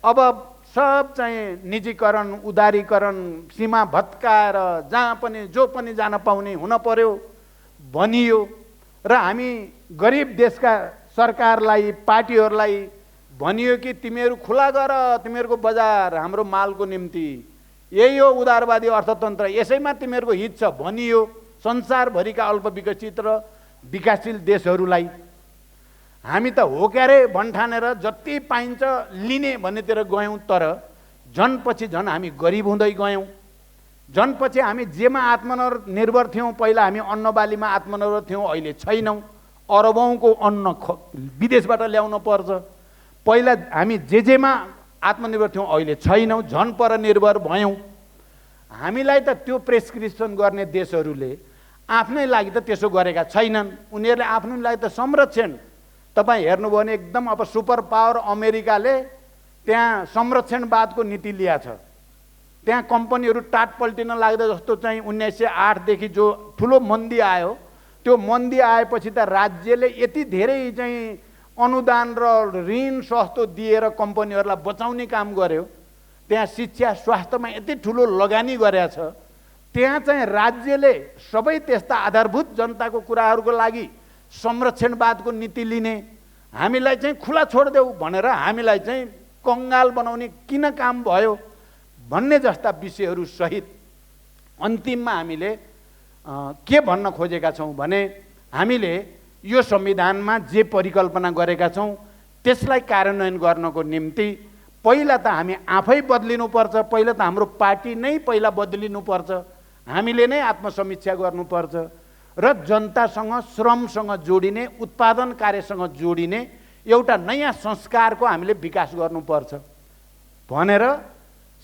अब सब चाहिँ निजीकरण, उदारीकरण, सीमा भत्काएर जहाँ पनि जो पनि जान पाउने हुन पर्यो भनियो। र हामी गरिब देशका सरकारलाई, पार्टीहरूलाई भनियो कि तिमीहरू खुला गर तिमीहरूको बजार हाम्रो मालको निम्ति, यही हो उदारवादी अर्थतन्त्र, यसैमा तिमीहरूको हित छ भनियो संसारभरिका अल्पविकसित र विकासशील देशहरूलाई। हामी त हो क्यारे भन्ठानेर जति पाइन्छ लिने भन्नेतिर गयौँ, तर झन् पछि झन् हामी गरिब हुँदै गयौँ। झन् पछि हामी जेमा आत्मनिर्भर थियौँ, पहिला हामी अन्नबालीमा आत्मनिर्भर थियौँ, अहिले छैनौँ। अरबौँको अन्न विदेशबाट ल्याउन पर्छ। पहिला हामी जेमा आत्मनिर्भर थियौँ, अहिले छैनौँ, झन् परनिर्भर भयौँ। हामीलाई त त्यो प्रेस्क्रिप्सन गर्ने देशहरूले आफ्नै लागि त त्यसो गरेका छैनन्। उनीहरूले आफ्नो लागि त संरक्षण, तपाईँ हेर्नुभयो भने एकदम अब सुपर पावर अमेरिकाले त्यहाँ संरक्षणवादको नीति ल्याएको छ। त्यहाँ कम्पनीहरू टाट पल्टिन लाग्दा जस्तो चाहिँ 1908 देखि जो ठुलो मन्दी आयो, त्यो मन्दी आएपछि त राज्यले यति धेरै चाहिँ अनुदान र ऋण सस्तो दिएर कम्पनीहरूलाई बचाउने काम गर्यो। त्यहाँ शिक्षा स्वास्थ्यमा यति ठुलो लगानी गरेको छ। त्यहाँ चाहिँ राज्यले सबै त्यस्ता आधारभूत जनताको कुराहरूको लागि संरक्षणवादको नीति लिने, हामीलाई चाहिँ खुला छोडिदेऊ भनेर हामीलाई चाहिँ कङ्गाल बनाउने किन काम भयो भन्ने जस्ता विषयहरू सहित अन्तिममा हामीले के भन्न खोजेका छौँ भने हामीले यो संविधानमा जे परिकल्पना गरेका छौँ त्यसलाई कार्यान्वयन गर्नको निम्ति पहिला त हामी आफै बदलिनुपर्छ, पहिला त हाम्रो पार्टी नै पहिला बदलिनुपर्छ, हामीले नै आत्मसमीक्षा गर्नुपर्छ र जनतासँग श्रमसँग जोडिने, उत्पादन कार्यसँग जोडिने एउटा नयाँ संस्कारको हामीले विकास गर्नुपर्छ भनेर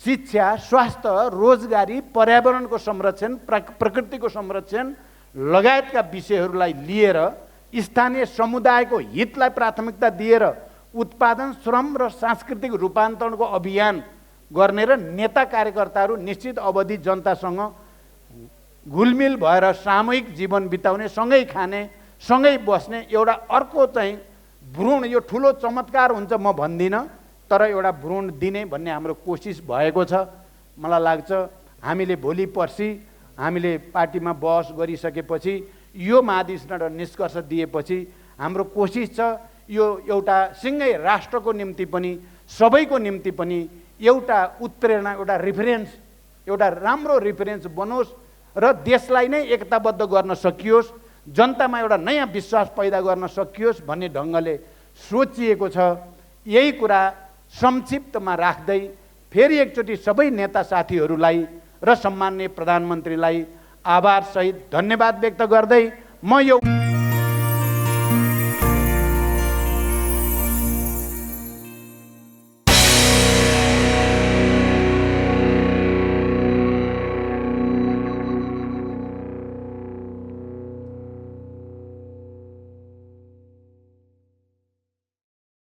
शिक्षा, स्वास्थ्य, रोजगारी, पर्यावरणको संरक्षण, प्रकृतिको संरक्षण लगायतका विषयहरूलाई लिएर स्थानीय समुदायको हितलाई प्राथमिकता दिएर उत्पादन, श्रम र सांस्कृतिक रूपान्तरणको अभियान गर्ने र नेता कार्यकर्ताहरू निश्चित अवधि जनतासँग घुलमिल भएर सामूहिक जीवन बिताउने, सँगै खाने, सँगै बस्ने एउटा अर्को चाहिँ भ्रूण, यो ठुलो चमत्कार हुन्छ म भन्दिनँ, तर एउटा भ्रूण दिने भन्ने हाम्रो कोसिस भएको छ। मलाई लाग्छ हामीले भोलि पर्सि हामीले पार्टीमा बहस गरिसकेपछि यो महाधिवेशनबाट निष्कर्ष दिएपछि हाम्रो कोसिस छ यो एउटा सिँगै राष्ट्रको निम्ति पनि, सबैको निम्ति पनि एउटा उत्प्रेरणा, एउटा रिफरेन्स, एउटा राम्रो रिफरेन्स बनोस् र देशलाई नै एकताबद्ध गर्न सकियोस्, जनतामा एउटा नयाँ विश्वास पैदा गर्न सकियोस् भन्ने ढङ्गले सोचिएको छ। यही कुरा संक्षिप्तमा राख्दै फेरि एकचोटि सबै नेता साथीहरूलाई र सम्माननीय प्रधानमन्त्रीलाई आभारसहित धन्यवाद व्यक्त गर्दै म यो